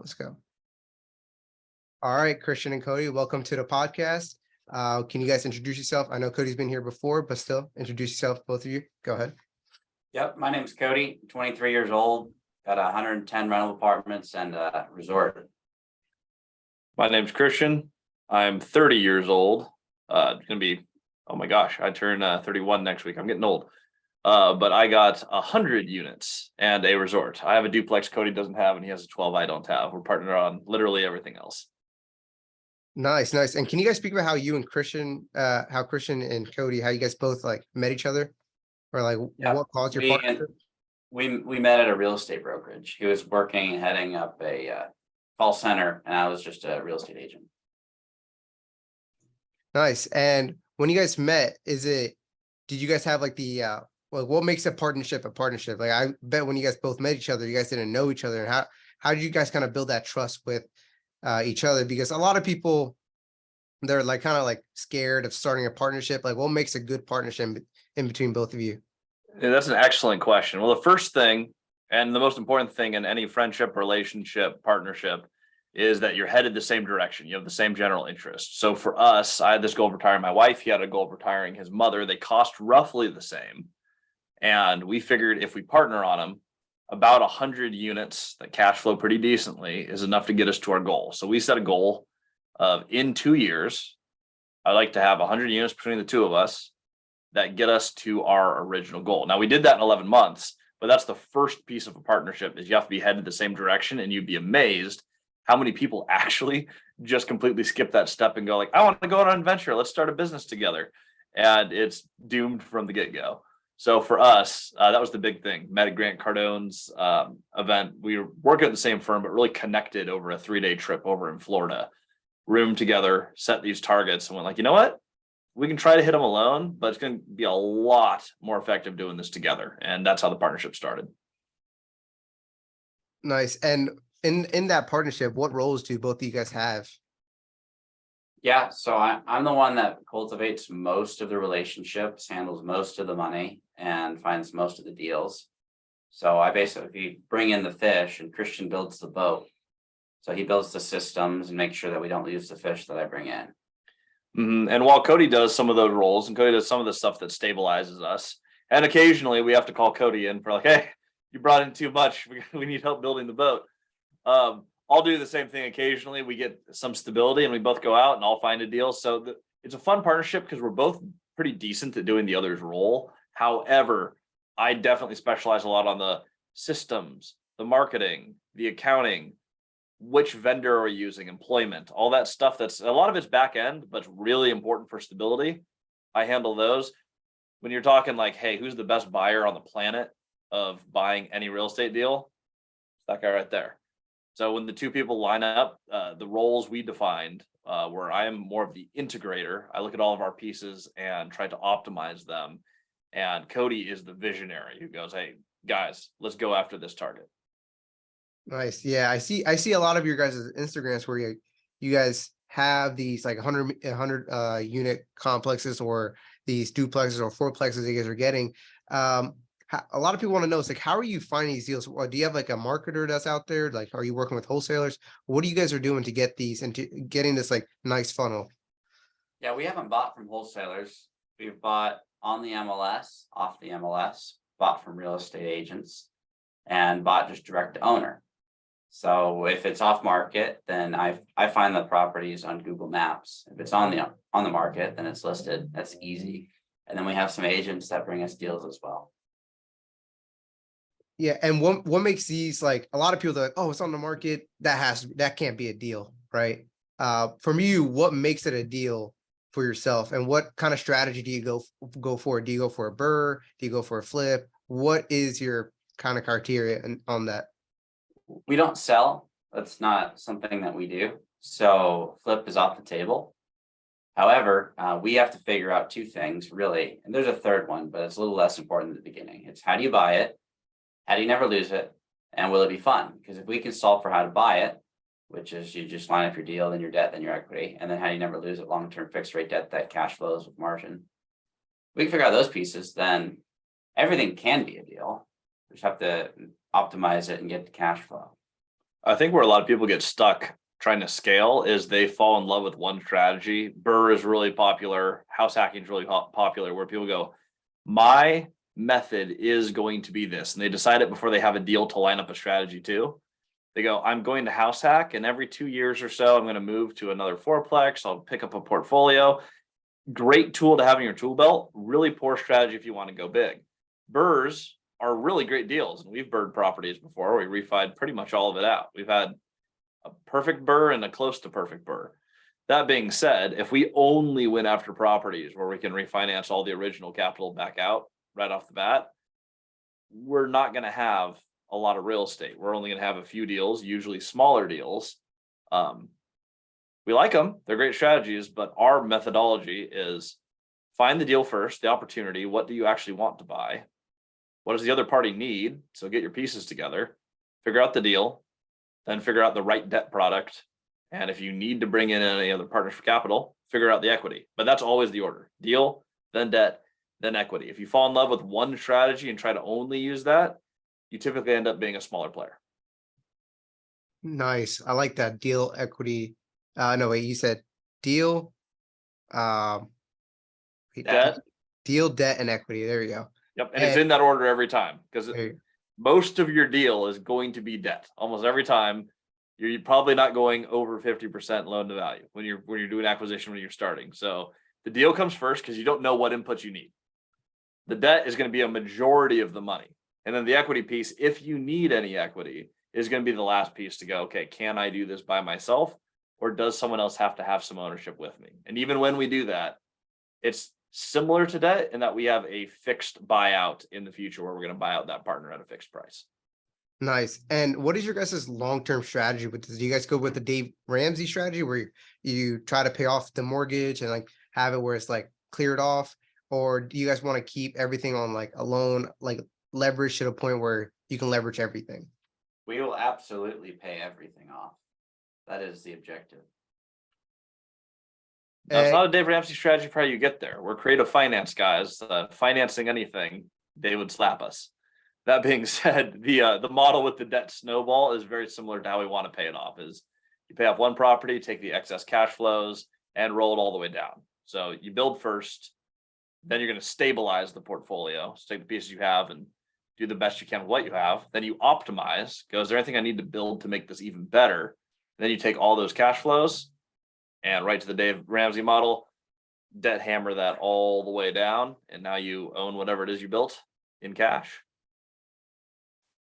Let's go. All right, Christian and Cody, welcome to the podcast. Can you guys introduce yourself? I know Cody's been here before, but still introduce yourself, both of you. Go ahead. Yep, my name's Cody, 23 years old, got 110 rental apartments and a resort. My name's Christian. I'm 30 years old. It's gonna be, oh my gosh, I turn 31 next week. I'm getting old. But I got 100 units and a resort. I have a duplex Cody doesn't have, and he has a 12 I don't have. We're partnered on literally everything else. Nice. And can you guys speak about how you and Christian, how Christian and Cody, how you guys both like met each other, or like what caused your partnership? We met at a real estate brokerage. He was working and heading up a call center, and I was just a real estate agent. Nice. And when you guys met, did you guys have like the well, what makes a partnership a partnership? Like, I bet when you guys both met each other, you guys didn't know each other. And how did you guys kind of build that trust with each other? Because a lot of people, they're like kind of like scared of starting a partnership. Like, what makes a good partnership in between both of you? Yeah, that's an excellent question. Well, the first thing and the most important thing in any friendship, relationship, partnership is that you're headed the same direction. You have the same general interest. So for us, I had this goal of retiring my wife. He had a goal of retiring his mother. They cost roughly the same. And we figured if we partner on them, about 100 units that cash flow pretty decently is enough to get us to our goal. So we set a goal of in 2 years, I'd like to have 100 units between the two of us that get us to our original goal. Now we did that in 11 months, but that's the first piece of a partnership is you have to be headed the same direction, and you'd be amazed how many people actually just completely skip that step and go like, I want to go on an adventure. Let's start a business together. And it's doomed from the get-go. So for us, that was the big thing. Met at Grant Cardone's event. We were working at the same firm, but really connected over a 3-day trip over in Florida. Roomed together, set these targets, and went like, you know what? We can try to hit them alone, but it's going to be a lot more effective doing this together. And that's how the partnership started. Nice. And in that partnership, what roles do both of you guys have? Yeah, so I'm the one that cultivates most of the relationships, handles most of the money, and finds most of the deals. So I basically bring in the fish, and Christian builds the boat. So he builds the systems and makes sure that we don't lose the fish that I bring in. And while Cody does some of those roles, and Cody does some of the stuff that stabilizes us, and occasionally we have to call Cody in for like, hey, you brought in too much. We need help building the boat. I'll do the same thing occasionally. We get some stability and we both go out and I'll find a deal. So it's a fun partnership because we're both pretty decent at doing the other's role. However, I definitely specialize a lot on the systems, the marketing, the accounting, which vendor are we using, employment, all that stuff. That's a lot of it's back end, but it's really important for stability. I handle those. When you're talking like, hey, who's the best buyer on the planet of buying any real estate deal? It's that guy right there. So when the two people line up, the roles we defined, where I am more of the integrator, I look at all of our pieces and try to optimize them. And Cody is the visionary who goes, hey, guys, let's go after this target. Nice. Yeah, I see a lot of your guys' Instagrams where you guys have these like 100 unit complexes, or these duplexes or fourplexes you guys are getting. A lot of people want to know, it's like, how are you finding these deals? Or do you have like a marketer that's out there? Like, are you working with wholesalers? What do you guys are doing to get these and to getting this like nice funnel? Yeah, we haven't bought from wholesalers. We've bought on the MLS, off the MLS, bought from real estate agents, and bought just direct to owner. So if it's off market, then I find the properties on Google Maps. If it's on the market, then it's listed. That's easy. And then we have some agents that bring us deals as well. Yeah, and what makes these, like, a lot of people are like, oh, it's on the market, that can't be a deal, right? From you, what makes it a deal for yourself, and what kind of strategy do you go for? Do you go for a burr? Do you go for a flip? What is your kind of criteria on that? We don't sell. That's not something that we do. So flip is off the table. However, we have to figure out two things really, and there's a third one, but it's a little less important at the beginning. It's how do you buy it? How do you never lose it? And will it be fun? Because if we can solve for how to buy it, which is you just line up your deal, then your debt, then your equity, and then how do you never lose it, long-term fixed rate debt that cash flows with margin. We can figure out those pieces, then everything can be a deal. We just have to optimize it and get the cash flow. I think where a lot of people get stuck trying to scale is they fall in love with one strategy. Burr is really popular. House hacking is really popular, where people go, my method is going to be this. And they decide it before they have a deal to line up a strategy too. They go, I'm going to house hack, and every 2 years or so, I'm going to move to another fourplex. I'll pick up a portfolio. Great tool to have in your tool belt. Really poor strategy if you want to go big. Burrs are really great deals. And we've burred properties before. We refied pretty much all of it out. We've had a perfect burr and a close to perfect burr. That being said, if we only went after properties where we can refinance all the original capital back out right off the bat, we're not going to have a lot of real estate. We're only going to have a few deals, usually smaller deals. We like them. They're great strategies, but our methodology is find the deal first, the opportunity. What do you actually want to buy? What does the other party need? So get your pieces together, figure out the deal, then figure out the right debt product. And if you need to bring in any other partners for capital, figure out the equity. But that's always the order: deal, then debt, then equity. If you fall in love with one strategy and try to only use that, you typically end up being a smaller player. Nice. I like that. Deal, equity. No, wait, you said deal, wait, Debt. deal, debt, and equity. There you go. Yep. And it's in that order every time, because There you- most of your deal is going to be debt. Almost every time, you're probably not going over 50% loan to value when you're doing acquisition, when you're starting. So the deal comes first because you don't know what inputs you need. The debt is going to be a majority of the money. And then the equity piece, if you need any equity, is going to be the last piece to go, okay, can I do this by myself? Or does someone else have to have some ownership with me? And even when we do that, it's similar to debt in that we have a fixed buyout in the future where we're going to buy out that partner at a fixed price. Nice. And what is your guys' long-term strategy with this? Do you guys go with the Dave Ramsey strategy where you try to pay off the mortgage and like have it where it's like cleared off? Or do you guys want to keep everything on like a loan, like leverage to the point where you can leverage everything? We will absolutely pay everything off. That is the objective. Now, it's not a Dave Ramsey strategy for how you get there. We're creative finance guys. Financing anything, they would slap us. That being said, the model with the debt snowball is very similar to how we want to pay it off. Is you pay off one property, take the excess cash flows, and roll it all the way down. So you build first, then you're going to stabilize the portfolio. So take the pieces you have and do the best you can with what you have. Then you optimize. Go, is there anything I need to build to make this even better? Then you take all those cash flows and right to the Dave Ramsey model, debt hammer that all the way down. And now you own whatever it is you built in cash.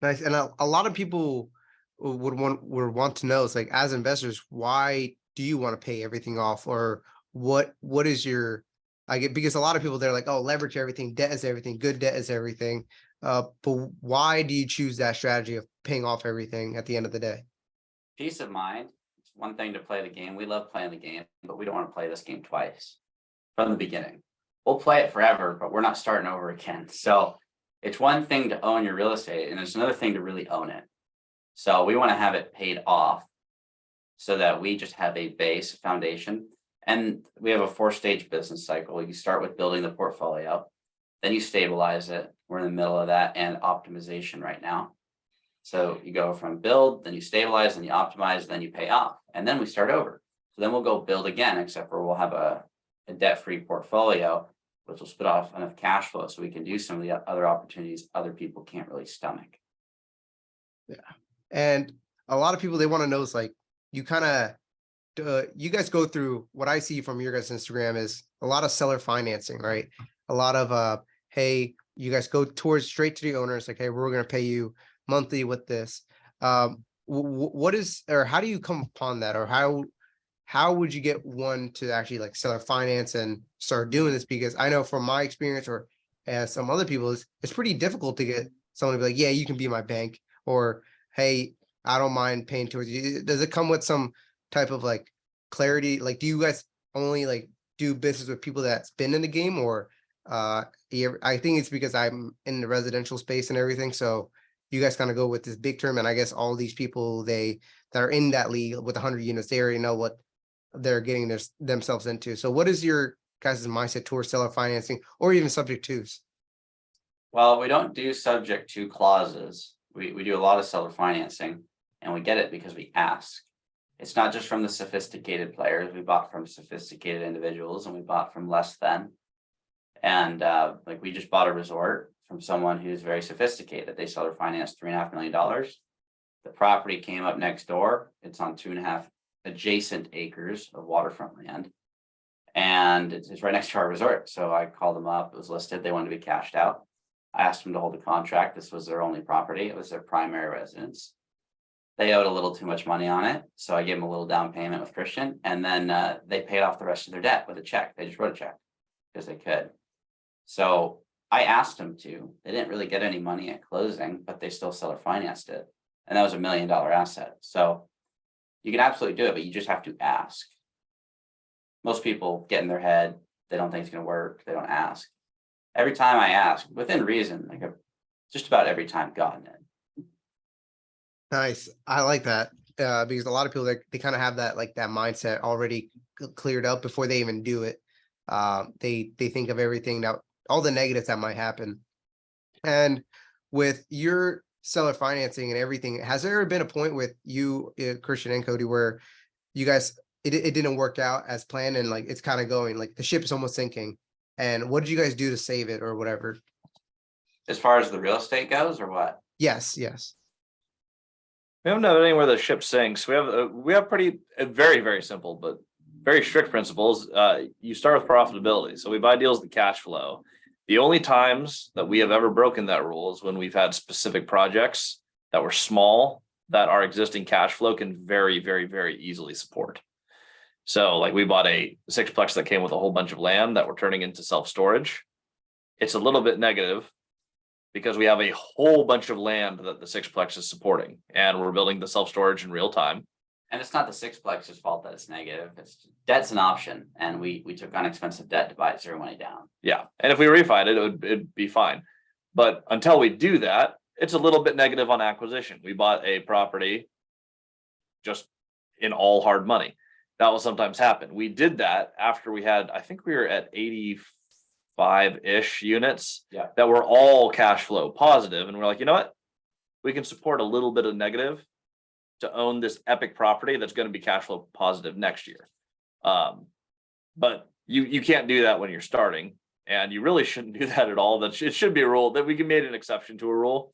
Nice. And a lot of people would want to know, it's like, as investors, why do you want to pay everything off? Or what is your, I get, because a lot of people, they're like, oh, leverage everything, debt is everything, good debt is everything. But why do you choose that strategy of paying off everything at the end of the day? Peace of mind. It's one thing to play the game. We love playing the game, but we don't want to play this game twice from the beginning. We'll play it forever, but we're not starting over again. So it's one thing to own your real estate, and it's another thing to really own it. So we want to have it paid off so that we just have a base foundation. And we have a 4-stage business cycle. You start with building the portfolio, then you stabilize it. We're in the middle of that and optimization right now. So you go from build, then you stabilize, then you optimize, then you pay off, and then we start over. So then we'll go build again, except for we'll have a debt-free portfolio, which will spit off enough cash flow so we can do some of the other opportunities other people can't really stomach. Yeah. And a lot of people, they want to know, is like, you kind of, you guys go through, what I see from your guys' Instagram is a lot of seller financing, right? A lot of, hey, you guys go towards straight to the owners, like, hey, we're going to pay you monthly with this. What is, or how do you come upon that? Or how would you get one to actually like seller finance and start doing this? Because I know from my experience, or as some other people, it's pretty difficult to get someone to be like, yeah, you can be my bank, or hey, I don't mind paying towards you. Does it come with some type of like clarity? Like, do you guys only like do business with people that's been in the game, or I think it's because I'm in the residential space and everything. So you guys kind of go with this big term, and I guess all these people that are in that league with 100 units, they already know what they're getting themselves into. So what is your guys' mindset towards seller financing, or even subject twos? Well, we don't do subject to clauses. We do a lot of seller financing. And we get it because we ask. It's not just from the sophisticated players. We bought from sophisticated individuals, and we bought from less than. And like we just bought a resort from someone who's very sophisticated. They seller financed $3.5 million. The property came up next door. It's on 2.5 adjacent acres of waterfront land. And it's right next to our resort. So I called them up. It was listed. They wanted to be cashed out. I asked them to hold a contract. This was their only property. It was their primary residence. They owed a little too much money on it. So I gave them a little down payment with Christian. And then they paid off the rest of their debt with a check. They just wrote a check because they could. So I asked them to. They didn't really get any money at closing, but they still seller financed it. And that was $1 million asset. So you can absolutely do it, but you just have to ask. Most people get in their head. They don't think it's going to work. They don't ask. Every time I ask, within reason, like I've just about every time gotten it. Nice. I like that because a lot of people they kind of have that like that mindset already cleared up before they even do it. They think of everything now, all the negatives that might happen. And with your seller financing and everything, has there ever been a point with you, Christian and Cody, where you guys it didn't work out as planned and like it's kind of going like the ship is almost sinking? And what did you guys do to save it or whatever? As far as the real estate goes, or what? Yes. We haven't done anywhere the ship sinks. We have pretty very, very simple, but very strict principles. You start with profitability. So we buy deals with cash flow. The only times that we have ever broken that rule is when we've had specific projects that were small that our existing cash flow can very, very, very easily support. So like we bought a sixplex that came with a whole bunch of land that we're turning into self-storage. It's a little bit negative because we have a whole bunch of land that the sixplex is supporting, and we're building the self-storage in real time. And it's not the sixplex's fault that it's negative. It's debt's an option, and we took on expensive debt to buy it zero money down. Yeah, and if we refied it, it'd be fine. But until we do that, it's a little bit negative on acquisition. We bought a property just in all hard money. That will sometimes happen. We did that after we had, I think we were at 85-ish units that were all cash flow positive. And we're like, you know what? We can support a little bit of negative to own this epic property that's going to be cash flow positive next year. But you can't do that when you're starting, and you really shouldn't do that at all. It should be a rule that we can make an exception to a rule.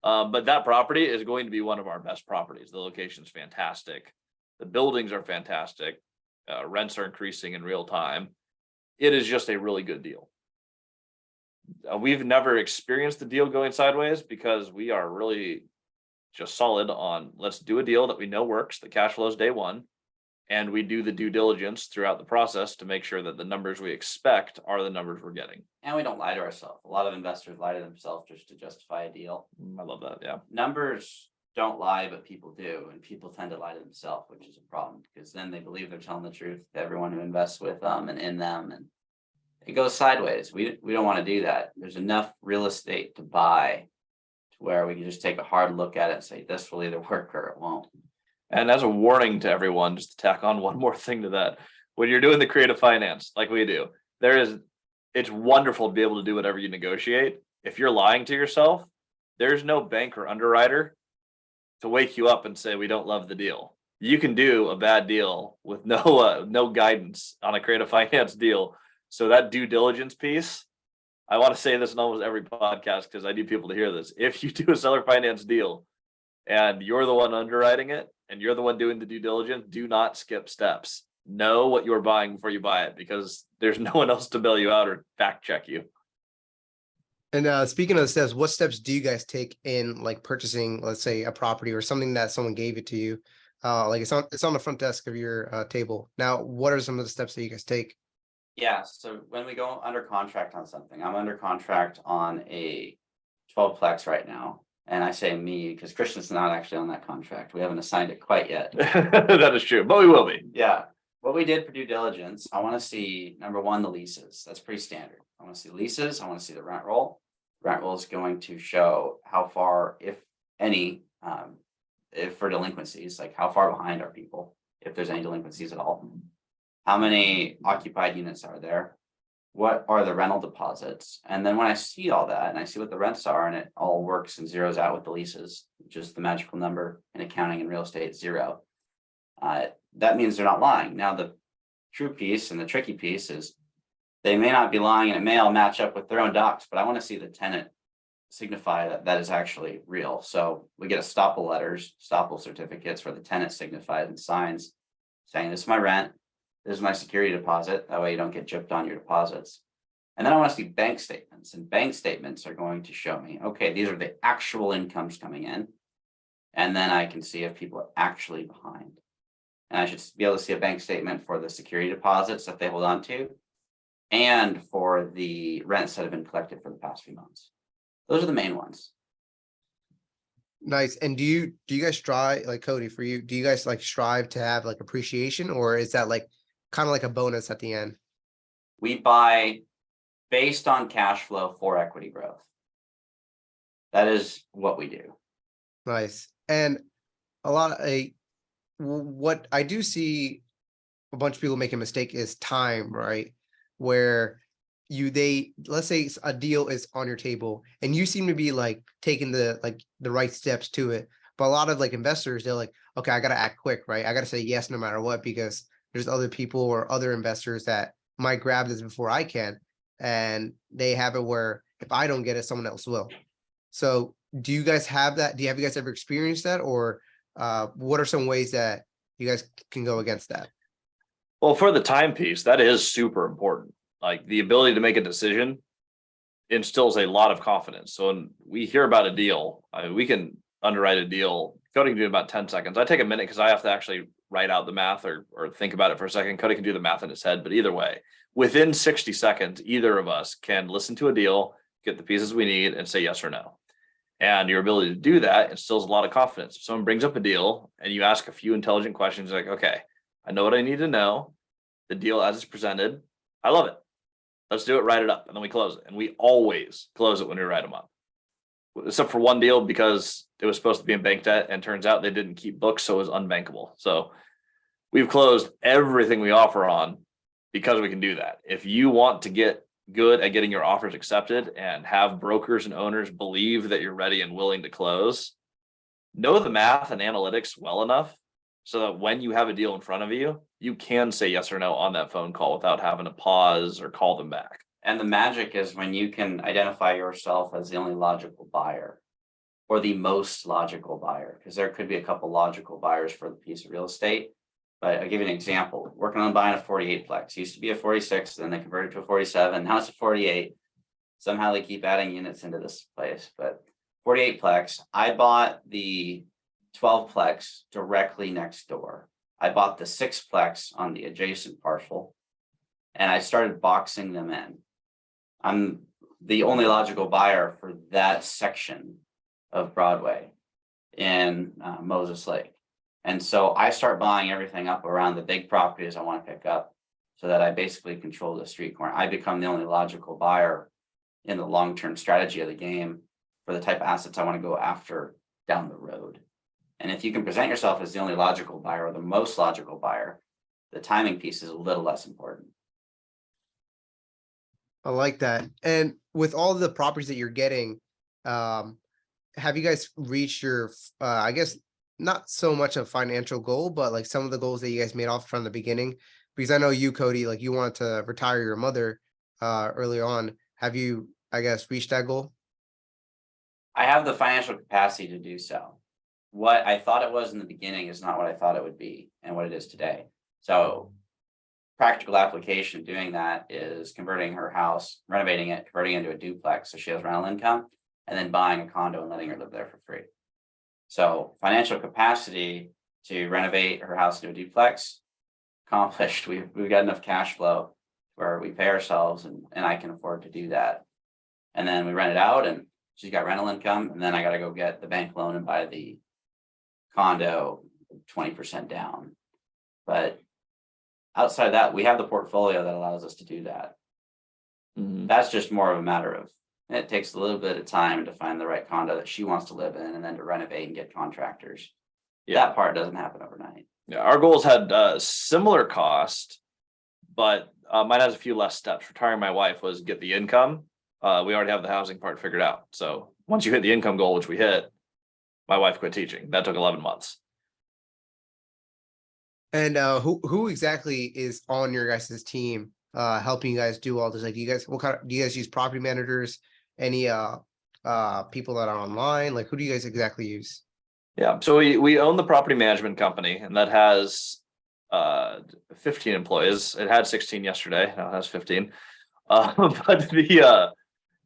But that property is going to be one of our best properties. The location's fantastic. The buildings are fantastic. Rents are increasing in real time. It is just a really good deal. We've never experienced the deal going sideways because we are really just solid on let's do a deal that we know works. The cash flows day one, and we do the due diligence throughout the process to make sure that the numbers we expect are the numbers we're getting. And we don't lie to ourselves. A lot of investors lie to themselves just to justify a deal. I love that. Yeah. Numbers don't lie, but people do, and people tend to lie to themselves, which is a problem because then they believe they're telling the truth to everyone who invests with them and in them, and it goes sideways. We don't want to do that. There's enough real estate to buy to where we can just take a hard look at it and say this will either work or it won't. And as a warning to everyone, just to tack on one more thing to that, when you're doing the creative finance like we do, it's wonderful to be able to do whatever you negotiate. If you're lying to yourself, there's no bank or underwriter to wake you up and say we don't love the deal. You can do a bad deal with no guidance on a creative finance deal. So that due diligence piece, I want to say this in almost every podcast because I need people to hear this. If you do a seller finance deal and you're the one underwriting it and you're the one doing the due diligence, do not skip steps. Know what you're buying before you buy it because there's no one else to bail you out or fact check you. And speaking of the steps, what steps do you guys take in like purchasing, let's say, a property or something that someone gave it to you? Like it's on the front desk of your table. Now, what are some of the steps that you guys take? Yeah, so when we go under contract on something, I'm under contract on a 12plex right now. And I say me because Christian's not actually on that contract. We haven't assigned it quite yet. That is true, but we will be. Yeah. What we did for due diligence, I want to see, number one, the leases. That's pretty standard. I want to see leases. I want to see the rent roll. Rent roll is going to show how far, if any, if for delinquencies, like how far behind are people, if there's any delinquencies at all. How many occupied units are there? what are the rental deposits? And then when I see all that and I see what the rents are and it all works and zeroes out with the leases, which is the magical number in accounting and real estate, 0. That means they're not lying. Now, the true piece and the tricky piece is they may not be lying and it may all match up with their own docs, but I want to see the tenant signify that that is actually real. So we get estoppel letters, estoppel certificates where the tenant signifies and signs saying, this is my rent, this is my security deposit. That way you don't get gypped on your deposits. And then I want to see bank statements, and bank statements are going to show me, okay, these are the actual incomes coming in. And then I can see if people are actually behind. And I should be able to see a bank statement for the security deposits that they hold on to and for the rents that have been collected for the past few months. Those are the main ones. Nice. And do you guys strive, like Cody, for you, do you guys like strive to have like appreciation, or is that like kind of like a bonus at the end? We buy based on cash flow for equity growth. That is what we do. Nice. And a lot of what I do see a bunch of people make a mistake is time, right? Where let's say a deal is on your table and you seem to be like taking the right steps to it. But a lot of like investors, they're like, okay, I gotta act quick, right? I gotta say yes no matter what, because there's other people or other investors that might grab this before I can. And they have it where if I don't get it, someone else will. So do you guys have that? Have you guys ever experienced that? Or what are some ways that you guys can go against that? Well, for the time piece, that is super important. Like the ability to make a decision instills a lot of confidence. So when we hear about a deal, we can underwrite a deal. Cody can do it in about 10 seconds. I take a minute because I have to actually write out the math or think about it for a second. Cody can do the math in his head, but either way, within 60 seconds, either of us can listen to a deal, get the pieces we need, and say yes or no. And your ability to do that instills a lot of confidence. If someone brings up a deal and you ask a few intelligent questions, like, okay, I know what I need to know. The deal as it's presented, I love it. Let's do it, write it up, and then we close it. And we always close it when we write them up. Except for one deal because it was supposed to be in bank debt and turns out they didn't keep books, so it was unbankable. So we've closed everything we offer on because we can do that. If you want to get good at getting your offers accepted and have brokers and owners believe that you're ready and willing to close, know the math and analytics well enough so that when you have a deal in front of you, you can say yes or no on that phone call without having to pause or call them back. And the magic is when you can identify yourself as the only logical buyer or the most logical buyer, because there could be a couple logical buyers for the piece of real estate. But I'll give you an example. Working on buying a 48 plex. Used to be a 46, then they converted to a 47. Now it's a 48. Somehow they keep adding units into this place. But 48 plex, I bought the 12 plex directly next door. I bought the 6 plex on the adjacent parcel and I started boxing them in. I'm the only logical buyer for that section of Broadway in Moses Lake. And so I start buying everything up around the big properties I want to pick up so that I basically control the street corner. I become the only logical buyer in the long-term strategy of the game for the type of assets I want to go after down the road. And if you can present yourself as the only logical buyer or the most logical buyer, the timing piece is a little less important. I like that. And with all the properties that you're getting, have you guys reached your, I guess, not so much a financial goal, but like some of the goals that you guys made off from the beginning? Because I know you, Cody, like you wanted to retire your mother early on. Have you, I guess, reached that goal? I have the financial capacity to do so. What I thought it was in the beginning is not what I thought it would be and what it is today. So practical application of doing that is converting her house, renovating it, converting it into a duplex so she has rental income, and then buying a condo and letting her live there for free. So financial capacity to renovate her house into a duplex, accomplished. We've got enough cash flow where we pay ourselves and I can afford to do that. And then we rent it out and she's got rental income, and then I got to go get the bank loan and buy the condo 20% down. But outside of that, we have the portfolio that allows us to do that. Mm-hmm. That's just more of a matter of, it takes a little bit of time to find the right condo that she wants to live in and then to renovate and get contractors. Yeah. That part doesn't happen overnight. Yeah, our goals had similar cost, but Mine has a few less steps. Retiring my wife was get the income. We already have the housing part figured out. So once you hit the income goal, which we hit, my wife quit teaching. That took 11 months. And who exactly is on your guys' team helping you guys do all this? Like, do you guys do you guys use property managers? Any people that are online? Like, who do you guys exactly use? Yeah, so we own the property management company, and that has 15 employees. It had 16 yesterday. Now it has 15. But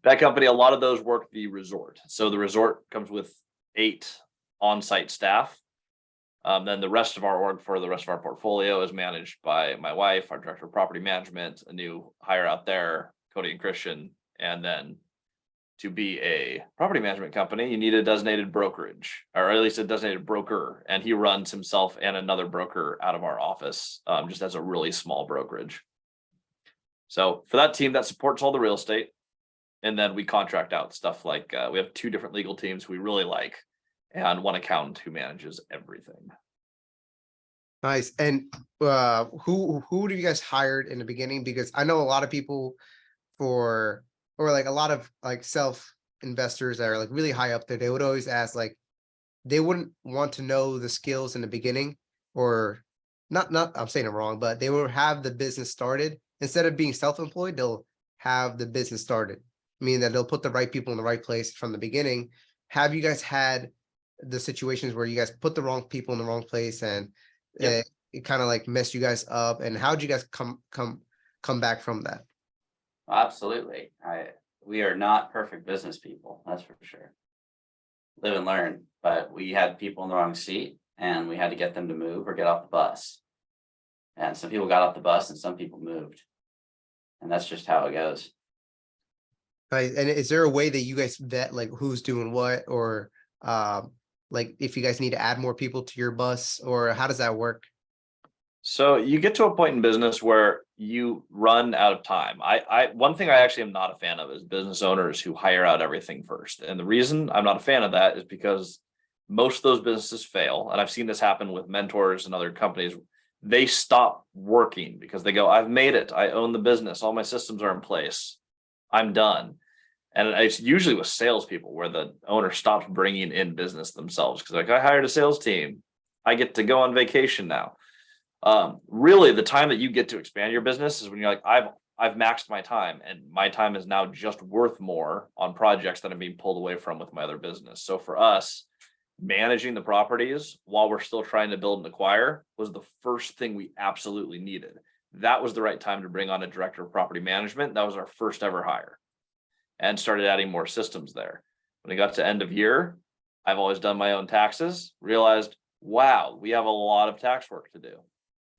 that company, a lot of those work the resort. So the resort comes with 8 on-site staff. Then the rest of our org for the rest of our portfolio is managed by my wife, our director of property management, a new hire out there, Cody and Christian. And then to be a property management company, you need a designated brokerage, or at least a designated broker. And he runs himself and another broker out of our office, just as a really small brokerage. So for that team that supports all the real estate, and then we contract out stuff like we have 2 different legal teams we really like, and 1 accountant who manages everything. Nice. And who do you guys hired in the beginning? Because I know a lot of people or like a lot of like self investors that are like really high up there, they would always ask, like, they wouldn't want to know the skills in the beginning, or not I'm saying it wrong, but they will have the business started instead of being self-employed, they'll have the business started, meaning that they'll put the right people in the right place from the beginning. Have you guys had the situations where you guys put the wrong people in the wrong place and Yep. it kind of like messed you guys up? And how did you guys come back from that? Absolutely. We are not perfect business people, that's for sure. Live and learn, but we had people in the wrong seat and we had to get them to move or get off the bus. And some people got off the bus and some people moved. And that's just how it goes. Right. And is there a way that you guys vet like who's doing what, or like if you guys need to add more people to your bus, or how does that work? So you get to a point in business where you run out of time. One thing I actually am not a fan of is business owners who hire out everything first. And the reason I'm not a fan of that is because most of those businesses fail. And I've seen this happen with mentors and other companies. They stop working because they go, I've made it. I own the business. All my systems are in place. I'm done. And it's usually with salespeople where the owner stops bringing in business themselves because, like, I hired a sales team. I get to go on vacation now. Really, the time that you get to expand your business is when you're like, I've maxed my time, and my time is now just worth more on projects that I'm being pulled away from with my other business. So for us, managing the properties while we're still trying to build and acquire was the first thing we absolutely needed. That was the right time to bring on a director of property management. That was our first ever hire, and started adding more systems there. When it got to end of year, I've always done my own taxes, realized, wow, we have a lot of tax work to do.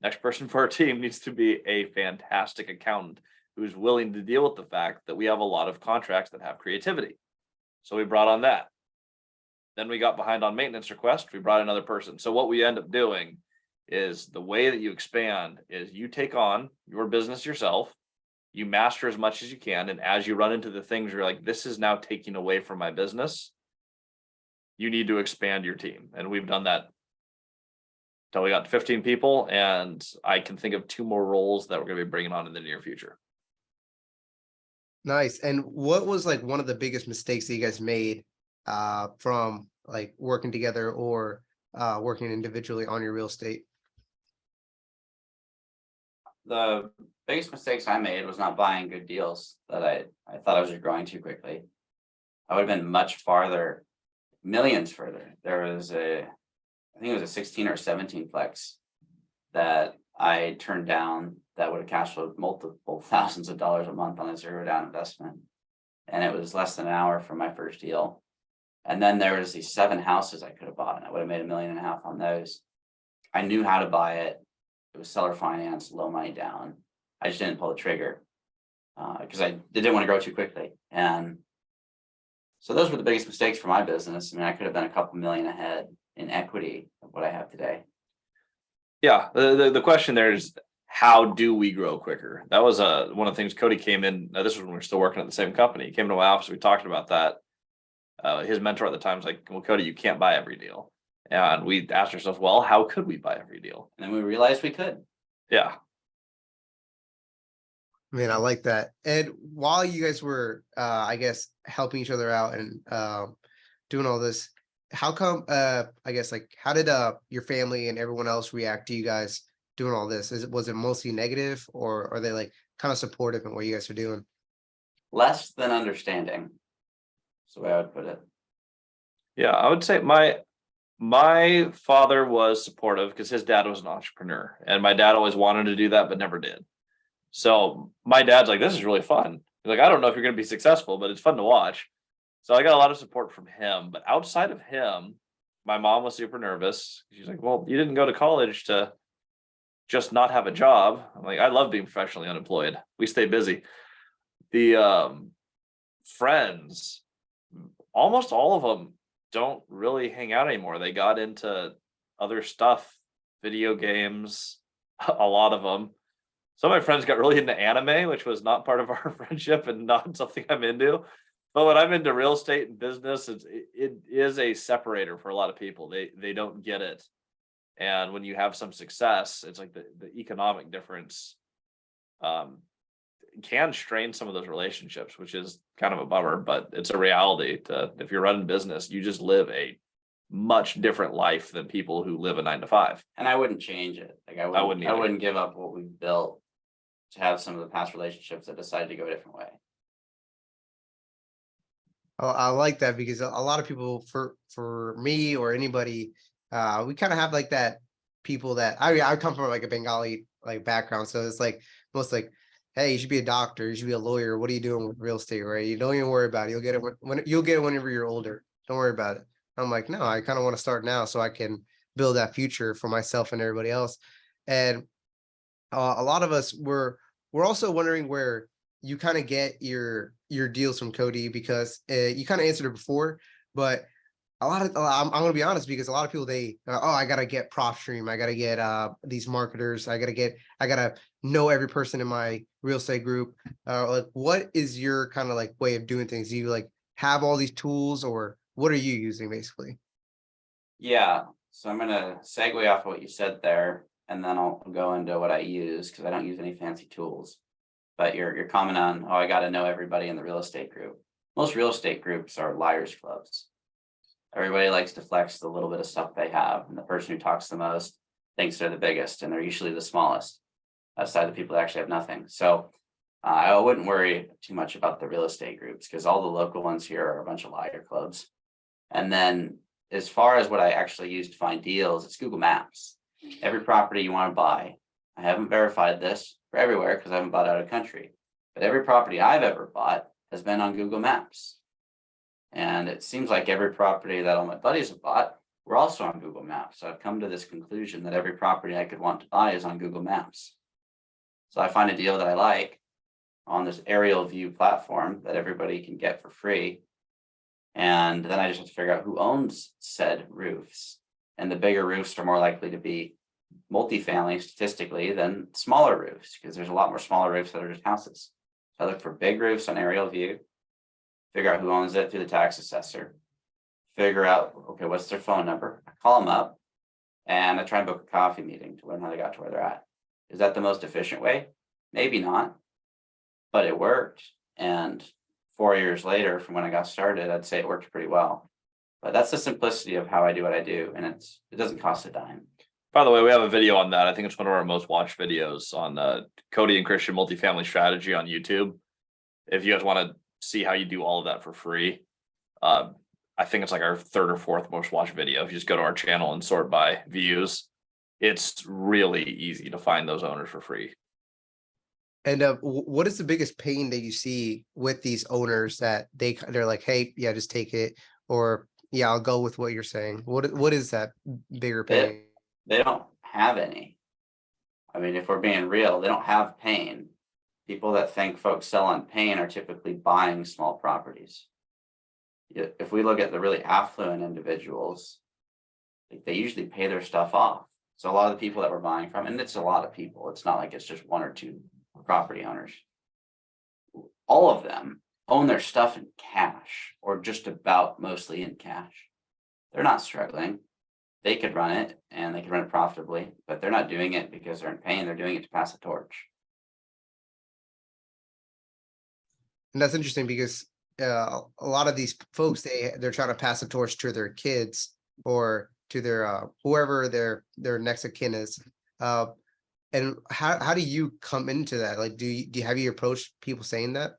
Next person for our team needs to be a fantastic accountant who's willing to deal with the fact that we have a lot of contracts that have creativity. So we brought on that. Then we got behind on maintenance request. We brought another person. So what we end up doing is the way that you expand is you take on your business yourself, you master as much as you can. And as you run into the things you're like, this is now taking away from my business, you need to expand your team. And we've done that until we got to 15 people, and I can think of 2 more roles that we're going to be bringing on in the near future. Nice. And what was like one of the biggest mistakes that you guys made from like working together or working individually on your real estate? The biggest mistakes I made was not buying good deals that I thought I was growing too quickly. I would have been much farther, millions further. There was I think it was a 16 or 17 flex that I turned down that would have cash flowed multiple thousands of dollars a month on a zero down investment. And it was less than an hour from my first deal. And then there was these 7 houses I could have bought, and I would have made $1.5 million on those. I knew how to buy it. It was seller finance, low money down. I just didn't pull the trigger because I didn't want to grow too quickly. And so those were the biggest mistakes for my business. I mean, I could have been a couple million ahead in equity of what I have today. Yeah, the question there is, how do we grow quicker? That was one of the things Cody came in. This was when we were still working at the same company. He came to my office. We talked about that. His mentor at the time was like, well, Cody, you can't buy every deal. And we asked ourselves, well, how could we buy every deal? And then we realized we could. Yeah. Man, I like that. And while you guys were, I guess, helping each other out and doing all this, how come? I guess, like, how did your family and everyone else react to you guys doing all this? Was it mostly negative, or are they like kind of supportive in what you guys are doing? Less than understanding. That's the way I would put it. Yeah, I would say my father was supportive because his dad was an entrepreneur, and my dad always wanted to do that but never did. So my dad's like, this is really fun. He's like, I don't know if you're going to be successful, but it's fun to watch. So I got a lot of support from him. But outside of him, my mom was super nervous. She's like, well, you didn't go to college to just not have a job. I'm like, I love being professionally unemployed. We stay busy. The friends, almost all of them don't really hang out anymore. They got into other stuff, video games, a lot of them. Some of my friends got really into anime, which was not part of our friendship and not something I'm into. But when I'm into real estate and business, it is a separator for a lot of people. They don't get it. And when you have some success, it's like the economic difference can strain some of those relationships, which is kind of a bummer, but it's a reality. If you're running business, you just live a much different life than people who live a 9 to 5. And I wouldn't change it. Like I wouldn't either. wouldn't give up what we've built to have some of the past relationships that decided to go a different way. I like that because a lot of people, for me or anybody, we kind of have like that people that I come from like a Bengali like background, so it's like most like, hey, you should be a doctor, you should be a lawyer. What are you doing with real estate, right? You don't even worry about it. You'll get it when you'll get it whenever you're older. Don't worry about it. I'm like, no, I kind of want to start now so I can build that future for myself and everybody else. And a lot of us we're also wondering where you kind of get your deals from Cody, because you kind of answered it before, but I'm gonna be honest, because a lot of people they oh, I gotta get PropStream, I gotta get these marketers, I gotta know every person in my real estate group. Like, what is your kind of like way of doing things? Do you like have all these tools, or what are you using basically? Yeah. So I'm gonna segue off of what you said there, and then I'll go into what I use because I don't use any fancy tools. But your comment on, oh, I got to know everybody in the real estate group. Most real estate groups are liars clubs. Everybody likes to flex the little bit of stuff they have, and the person who talks the most thinks they're the biggest, and they're usually the smallest, aside the people that actually have nothing. So I wouldn't worry too much about the real estate groups because all the local ones here are a bunch of liar clubs. And then as far as what I actually use to find deals, it's Google Maps. Every property you want to buy, I haven't verified this for everywhere because I haven't bought out of country, but every property I've ever bought has been on Google Maps. And it seems like every property that all my buddies have bought were also on Google Maps. So I've come to this conclusion that every property I could want to buy is on Google Maps. So I find a deal that I like on this aerial view platform that everybody can get for free. And then I just have to figure out who owns said roofs. And the bigger roofs are more likely to be multifamily statistically than smaller roofs, because there's a lot more smaller roofs that are just houses. So I look for big roofs on aerial view, figure out who owns it through the tax assessor, figure out, okay, what's their phone number? I call them up and I try and book a coffee meeting to learn how they got to where they're at. Is that the most efficient way? Maybe not, but it worked. And 4 years later from when I got started, I'd say it worked pretty well. But that's the simplicity of how I do what I do. And it doesn't cost a dime. By the way, we have a video on that. I think it's one of our most watched videos on Cody and Christian multifamily strategy on YouTube. If you guys want to see how you do all of that for free, I think it's like our third or fourth most watched video. If you just go to our channel and sort by views, it's really easy to find those owners for free. And what is the biggest pain that you see with these owners that they're like, hey, yeah, just take it, or yeah, I'll go with what you're saying. What is that bigger pain? They don't have any. I mean, if we're being real, they don't have pain. People that think folks sell on pain are typically buying small properties. If we look at the really affluent individuals, they usually pay their stuff off. So a lot of the people that we're buying from, and it's a lot of people, it's not like it's just one or two property owners. All of them own their stuff in cash, or just about mostly in cash. They're not struggling. They could run it and they could run it profitably, but they're not doing it because they're in pain. They're doing it to pass the torch. And that's interesting because a lot of these folks, they're trying to pass the torch to their kids or to their whoever their next of kin is. Uh, and how do you come into that? Like, do you have you approached people saying that?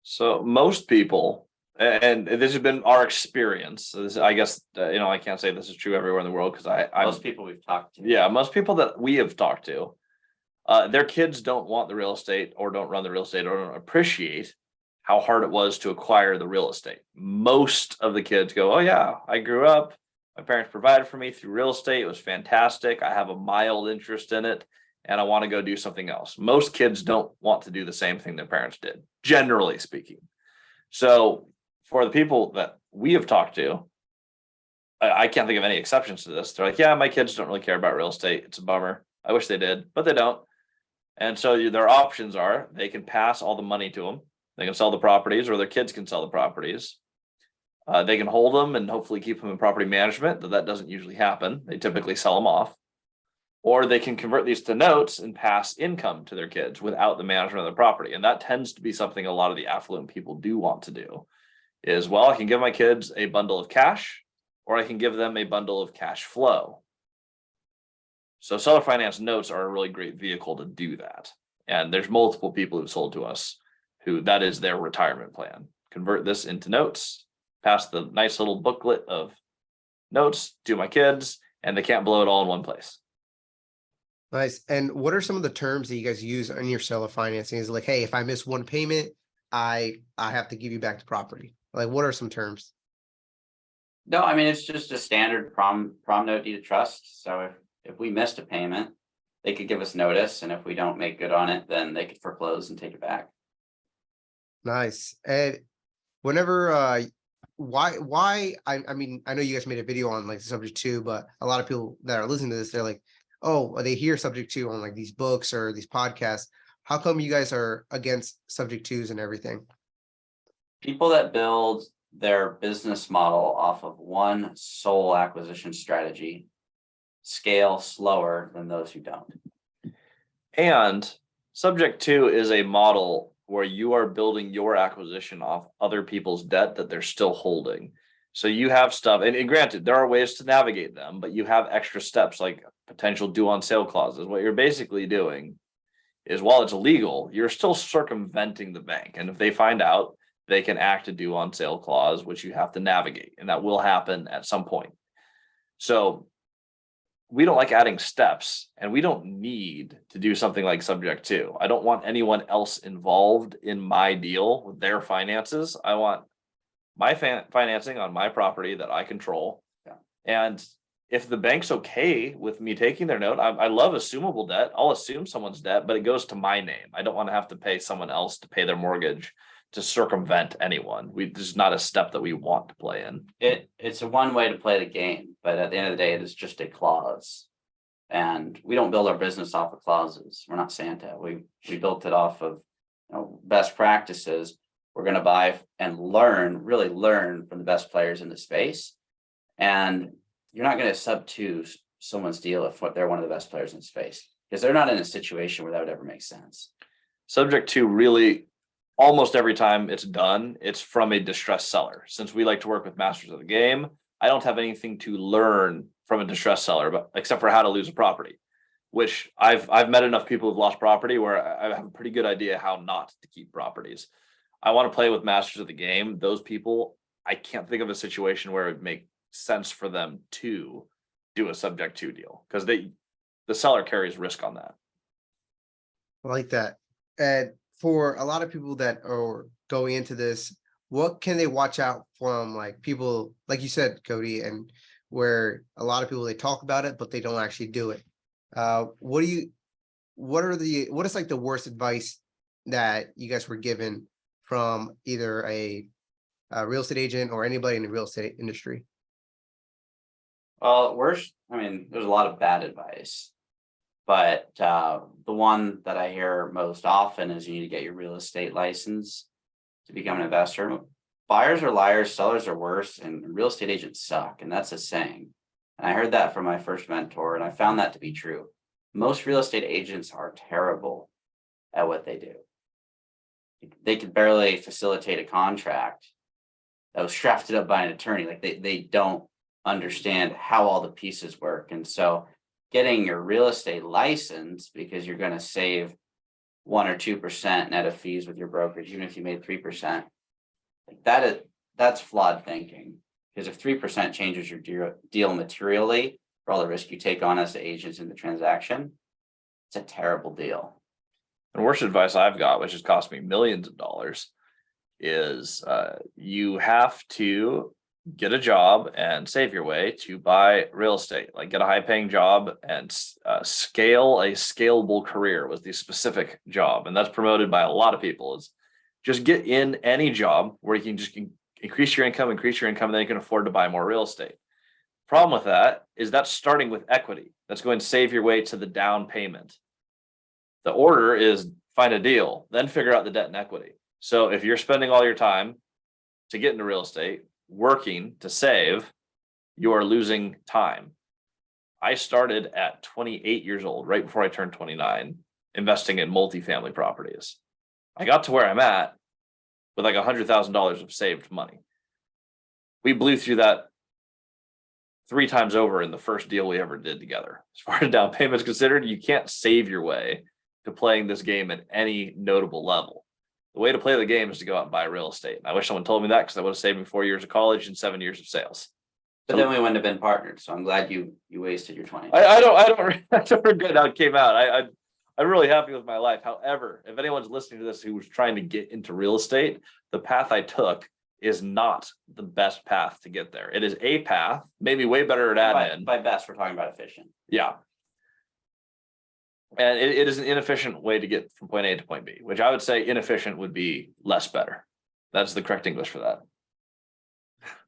So most people, and this has been our experience. So this, I guess, I can't say this is true everywhere in the world because Most people we've talked to. yeah, most people that we have talked to, their kids don't want the real estate or don't run the real estate or don't appreciate how hard it was to acquire the real estate. Most of the kids go, "Oh yeah, I grew up. My parents provided for me through real estate. It was fantastic. I have a mild interest in it, and I want to go do something else." Most kids don't want to do the same thing their parents did, generally speaking. So for the people that we have talked to, I can't think of any exceptions to this. They're like, "Yeah, my kids don't really care about real estate. It's a bummer. I wish they did, but they don't." And so their options are they can pass all the money to them. They can sell the properties, or their kids can sell the properties. They can hold them and hopefully keep them in property management, though that doesn't usually happen. They typically sell them off. Or they can convert these to notes and pass income to their kids without the management of the property. And that tends to be something a lot of the affluent people do want to do is, well, I can give my kids a bundle of cash, or I can give them a bundle of cash flow. So seller finance notes are a really great vehicle to do that. And there's multiple people who've sold to us who that is their retirement plan. Convert this into notes, pass the nice little booklet of notes to my kids, and they can't blow it all in one place. Nice. And what are some of the terms that you guys use on your seller financing? Is it like, hey, if I miss one payment, I have to give you back the property. Like, what are some terms? No, I mean, it's just a standard prom note deed of trust. So if we missed a payment, they could give us notice, and if we don't make good on it, then they could foreclose and take it back. Nice. And whenever why I mean, I know you guys made a video on like the subject too, but a lot of people that are listening to this, they're like, oh, they hear subject to on like these books or these podcasts. How come you guys are against subject twos and everything? People that build their business model off of one sole acquisition strategy scale slower than those who don't. And subject to is a model where you are building your acquisition off other people's debt that they're still holding. So you have stuff, and granted, there are ways to navigate them, but you have extra steps like potential due on sale clauses. What you're basically doing is, while it's illegal, you're still circumventing the bank. And if they find out, they can act a due on sale clause, which you have to navigate, and that will happen at some point. So we don't like adding steps, and we don't need to do something like subject to. I don't want anyone else involved in my deal with their finances. I want my financing on my property that I control. Yeah. And if the bank's okay with me taking their note, I love assumable debt. I'll assume someone's debt, but it goes to my name. I don't want to have to pay someone else to pay their mortgage to circumvent anyone. This is not a step that we want to play in. It's a one way to play the game, but at the end of the day, it is just a clause. And we don't build our business off of clauses. We're not Santa. We built it off of best practices. We're going to buy and really learn from the best players in the space. And you're not going to sub to someone's deal if they're one of the best players in the space, because they're not in a situation where that would ever make sense. Subject to really, almost every time it's done, it's from a distressed seller. Since we like to work with masters of the game, I don't have anything to learn from a distressed seller, but except for how to lose a property, which I've met enough people who've lost property where I have a pretty good idea how not to keep properties. I want to play with masters of the game. Those people, I can't think of a situation where it would make sense for them to do a subject to deal, because the seller carries risk on that. I like that. And for a lot of people that are going into this, what can they watch out from, like people, like you said, Cody, and where a lot of people, they talk about it, but they don't actually do it. What is like the worst advice that you guys were given from either a real estate agent or anybody in the real estate industry? Well, worst, I mean, there's a lot of bad advice, but the one that I hear most often is you need to get your real estate license to become an investor. Buyers are liars, sellers are worse, and real estate agents suck. And that's a saying. And I heard that from my first mentor, and I found that to be true. Most real estate agents are terrible at what they do. they could barely facilitate a contract that was drafted up by an attorney. Like they don't understand how all the pieces work. And so getting your real estate license, because you're going to save 1 or 2% net of fees with your brokerage, even if you made 3%, like that's flawed thinking. Because if 3% changes your deal materially for all the risk you take on as the agents in the transaction, it's a terrible deal. And worst advice I've got, which has cost me millions of dollars, is you have to get a job and save your way to buy real estate. Like get a high paying job and scale a scalable career was the specific job. And that's promoted by a lot of people, is just get in any job where you can just increase your income, and then you can afford to buy more real estate. Problem with that is that's starting with equity. That's going to save your way to the down payment. The order is find a deal, then figure out the debt and equity. So if you're spending all your time to get into real estate, working to save, you are losing time. I started at 28 years old, right before I turned 29, investing in multifamily properties. I got to where I'm at with like $100,000 of saved money. We blew through that 3 times over in the first deal we ever did together. As far as down payments considered, you can't save your way to playing this game at any notable level. The way to play the game is to go out and buy real estate. And I wish someone told me that, because I would have saved me 4 years of college and 7 years of sales. But then we wouldn't have been partnered. So I'm glad you wasted your 20. I don't regret how it came out. I'm really happy with my life. However, if anyone's listening to this who was trying to get into real estate, the path I took is not the best path to get there. It is a path, maybe way better at admin. By best, we're talking about efficient. Yeah. And it is an inefficient way to get from point A to point B, which I would say inefficient would be less better. That's the correct English for that.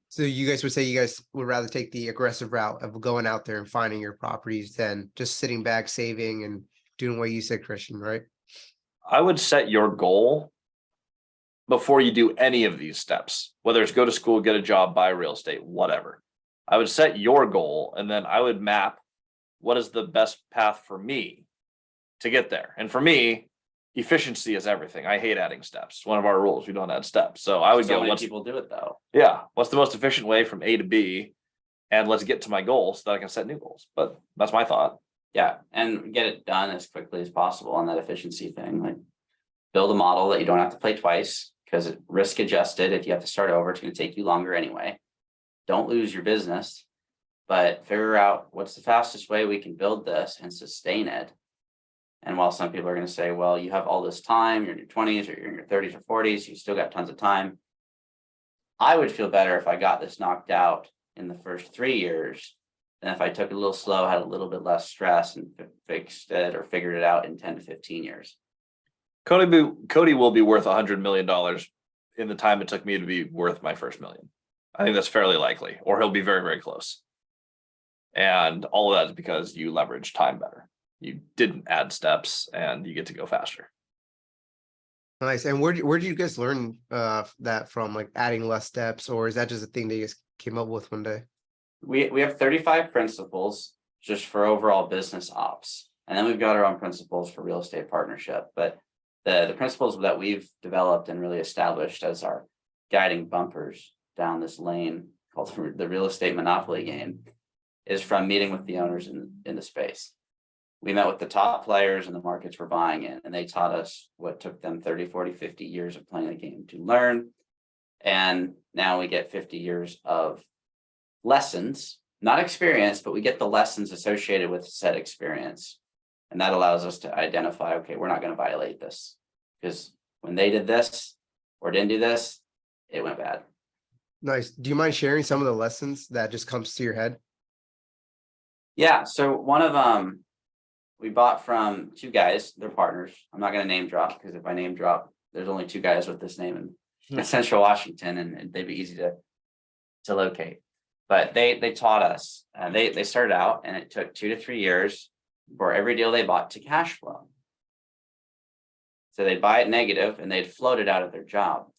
So you guys would say you guys would rather take the aggressive route of going out there and finding your properties than just sitting back, saving, and doing what you said, Christian, right? I would set your goal before you do any of these steps, whether it's go to school, get a job, buy real estate, whatever. I would set your goal, and then I would map what is the best path for me to get there. And for me, efficiency is everything. I hate adding steps. It's one of our rules. We don't add steps. So I would So go, many people do it though. yeah, what's the most efficient way from A to B? And let's get to my goal so that I can set new goals. But that's my thought. Yeah, and get it done as quickly as possible on that efficiency thing. Like build a model that you don't have to play twice, because it risk adjusted. If you have to start over, it's going to take you longer anyway. Don't lose your business, but figure out what's the fastest way we can build this and sustain it. And while some people are going to say, well, you have all this time, you're in your 20s or you're in your 30s or 40s, you still got tons of time. I would feel better if I got this knocked out in the first 3 years than if I took it a little slow, had a little bit less stress, and fixed it or figured it out in 10 to 15 years. Cody will be worth $100 million in the time it took me to be worth my first million. I think that's fairly likely, or he'll be very, very close. And all of that is because you leverage time better. You didn't add steps, and you get to go faster. Nice. And where do you guys learn that from? Like adding less steps, or is that just a thing that you guys came up with one day? We have 35 principles just for overall business ops. And then we've got our own principles for real estate partnership. But the principles that we've developed and really established as our guiding bumpers down this lane called the real estate monopoly game is from meeting with the owners in the space. We met with the top players in the markets we're buying in, and they taught us what took them 30, 40, 50 years of playing the game to learn. And now we get 50 years of lessons, not experience, but we get the lessons associated with said experience. And that allows us to identify, okay, we're not going to violate this, because when they did this or didn't do this, it went bad. Nice. Do you mind sharing some of the lessons that just comes to your head? Yeah. So one of them, we bought from 2 guys, they're partners. I'm not going to name drop, because if I name drop, there's only 2 guys with this name in Central Washington, and they'd be easy to locate. But they taught us, they started out, and it took 2 to 3 years for every deal they bought to cash flow. So they'd buy it negative and they'd float it out of their job.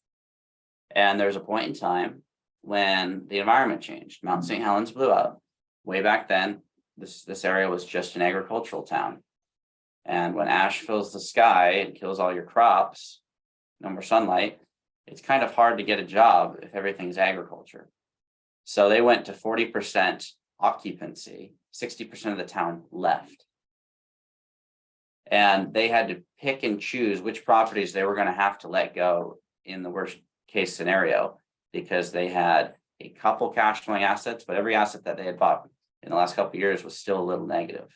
And there's a point in time when the environment changed. Mount St. Helens blew up. Way back then, this area was just an agricultural town. And when ash fills the sky and kills all your crops, no more sunlight, it's kind of hard to get a job if everything's agriculture. So they went to 40% occupancy, 60% of the town left. And they had to pick and choose which properties they were going to have to let go in the worst case scenario, because they had a couple cash flowing assets, but every asset that they had bought in the last couple of years was still a little negative.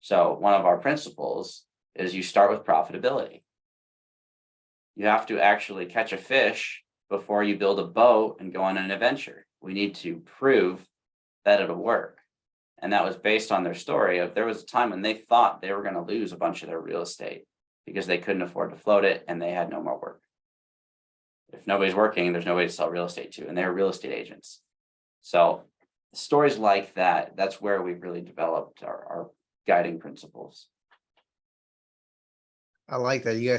So one of our principles is you start with profitability. You have to actually catch a fish before you build a boat and go on an adventure. We need to prove that it'll work. And that was based on their story of there was a time when they thought they were going to lose a bunch of their real estate because they couldn't afford to float it and they had no more work. If nobody's working, there's nobody to sell real estate to, and they're real estate agents. So stories like that, that's where we've really developed our guiding principles. I like that. You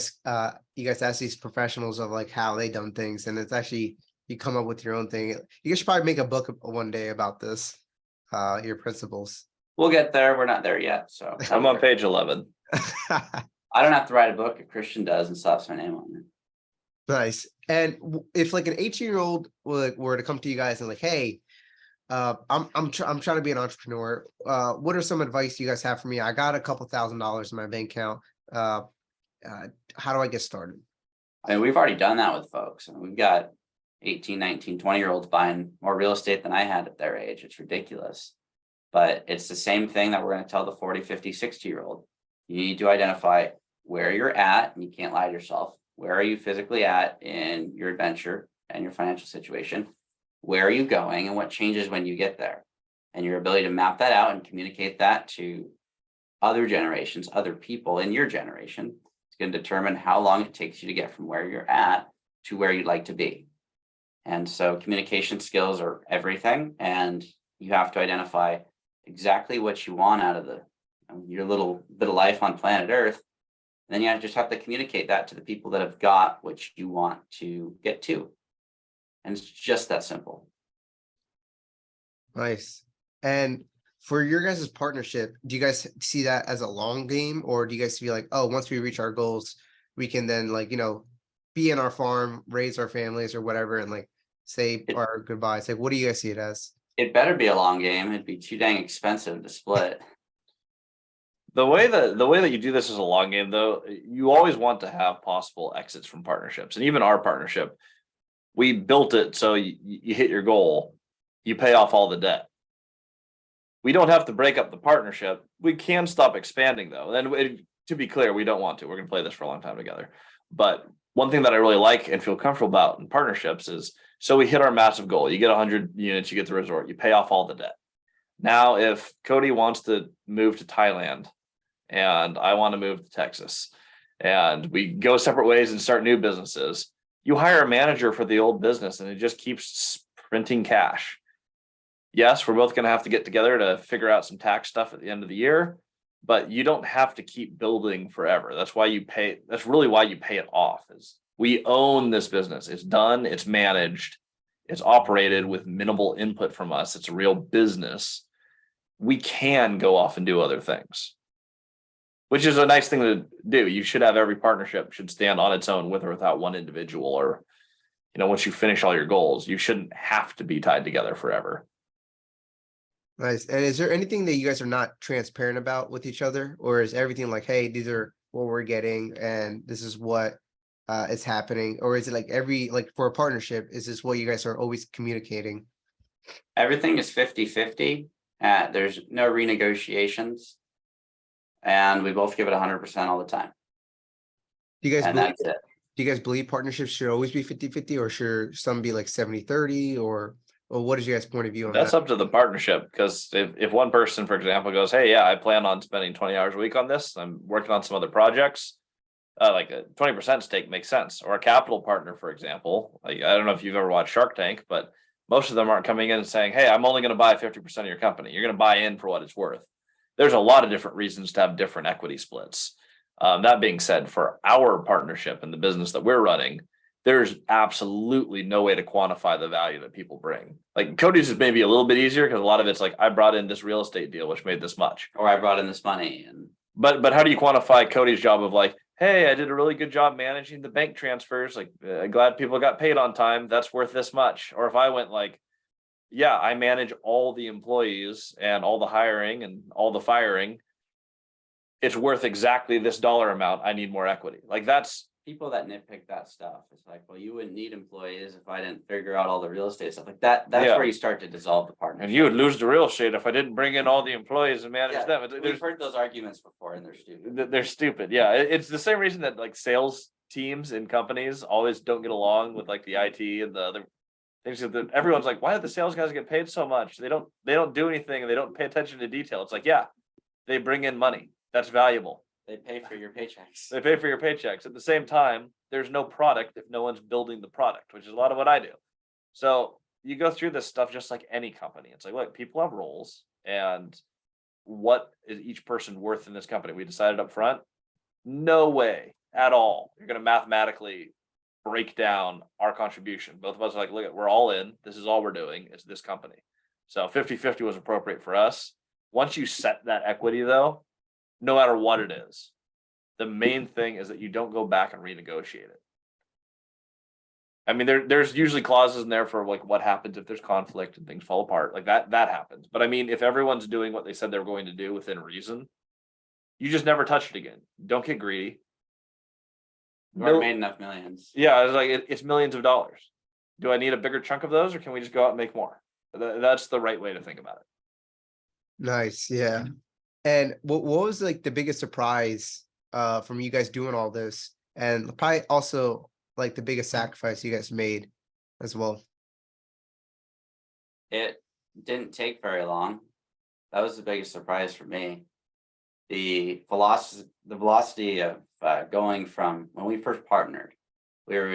guys ask these professionals of like how they done things, and it's actually you come up with your own thing. You guys should probably make a book one day about this, your principles. We'll get there. We're not there yet. So I'm on page 11. I don't have to write a book. A Christian does and slaps my name on it. Nice. And if like an 18-year-old were to come to you guys and like, hey, I'm trying to be an entrepreneur. What are some advice you guys have for me? I got a couple $1,000s in my bank account. How do I get started? I mean, we've already done that with folks. I mean, we've got 18, 19, 20-year-olds buying more real estate than I had at their age. It's ridiculous. But it's the same thing that we're going to tell the 40, 50, 60-year-old. You need to identify where you're at, and you can't lie to yourself. Where are you physically at in your adventure and your financial situation? Where are you going and what changes when you get there? And your ability to map that out and communicate that to other generations, other people in your generation, is going to determine how long it takes you to get from where you're at to where you'd like to be. And so communication skills are everything, and you have to identify exactly what you want out of your little bit of life on planet Earth. And then you just have to communicate that to the people that have got what you want to get to. And it's just that simple. Nice. And for your guys' partnership, do you guys see that as a long game, or do you guys feel like, oh, once we reach our goals, we can then like, be in our farm, raise our families or whatever, and like say our goodbyes? Like, what do you guys see it as? It better be a long game. It'd be too dang expensive to split. The way that you do this is a long game, though. You always want to have possible exits from partnerships, and even our partnership, we built it so you hit your goal, you pay off all the debt. We don't have to break up the partnership. We can stop expanding, though. And to be clear, we don't want to. We're going to play this for a long time together. But one thing that I really like and feel comfortable about in partnerships is, so we hit our massive goal. You get 100 units, you get the resort, you pay off all the debt. Now, if Cody wants to move to Thailand and I want to move to Texas, and we go separate ways and start new businesses, you hire a manager for the old business and it just keeps printing cash. Yes, we're both going to have to get together to figure out some tax stuff at the end of the year, but you don't have to keep building forever. That's why you pay. That's really why you pay it off. Is we own this business. It's done. It's managed. It's operated with minimal input from us. It's a real business. We can go off and do other things, which is a nice thing to do. You should have every partnership should stand on its own with or without one individual, or, once you finish all your goals, you shouldn't have to be tied together forever. Nice. And is there anything that you guys are not transparent about with each other, or is everything like, hey, these are what we're getting and this is what is happening? Or is it like for a partnership, is this what you guys are always communicating? Everything is 50-50. There's no renegotiations. And we both give it 100% all the time. Do you guys And believe, that's it. do you guys believe partnerships should always be 50-50, or should some be like 70-30, or what is your guys' point of view on That's that? up to the partnership, because if one person, for example, goes, hey, yeah, I plan on spending 20 hours a week on this, I'm working on some other projects, like a 20% stake makes sense. Or a capital partner, for example, like, I don't know if you've ever watched Shark Tank, but most of them aren't coming in and saying, hey, I'm only going to buy 50% of your company. You're going to buy in for what it's worth. There's a lot of different reasons to have different equity splits. That being said, for our partnership and the business that we're running, there's absolutely no way to quantify the value that people bring. Like Cody's is maybe a little bit easier because a lot of it's like, I brought in this real estate deal, which made this much. Or I brought in this money. But how do you quantify Cody's job of like, hey, hey, I did a really good job managing the bank transfers. Like, glad people got paid on time. That's worth this much. Or if I went like, yeah, I manage all the employees and all the hiring and all the firing. It's worth exactly this dollar amount. I need more equity. Like that's People that nitpick that stuff, it's like, well, you wouldn't need employees if I didn't figure out all the real estate stuff like that. That's Yeah. where you start to dissolve the partnership. and you would lose the real estate if I didn't bring in all the employees and manage Yeah, them. we've heard those arguments before and they're stupid. They're stupid. Yeah. It's the same reason that like sales teams in companies always don't get along with like the IT and the other things that everyone's like, why do the sales guys get paid so much? They don't do anything and they don't pay attention to detail. It's like, yeah, they bring in money. That's valuable. They pay for your paychecks. They pay for your paychecks. At the same time, there's no product if no one's building the product, which is a lot of what I do. So you go through this stuff just like any company. It's like, look, people have roles, and what is each person worth in this company? We decided up front, no way at all. You're going to mathematically break down our contribution. Both of us are like, look, we're all in. This is all we're doing. It's this company. So 50-50 was appropriate for us. Once you set that equity though, no matter what it is, the main thing is that you don't go back and renegotiate it. I mean, there's usually clauses in there for like what happens if there's conflict and things fall apart. Like that happens. But I mean, if everyone's doing what they said they were going to do within reason, you just never touch it again. Don't get greedy. We already made enough millions. Yeah, it's like it's millions of dollars. Do I need a bigger chunk of those, or can we just go out and make more? That's the right way to think about it. Nice. Yeah. And what was like the biggest surprise from you guys doing all this? And probably also like the biggest sacrifice you guys made as well. It didn't take very long. That was the biggest surprise for me. The velocity of going from when we first partnered, we were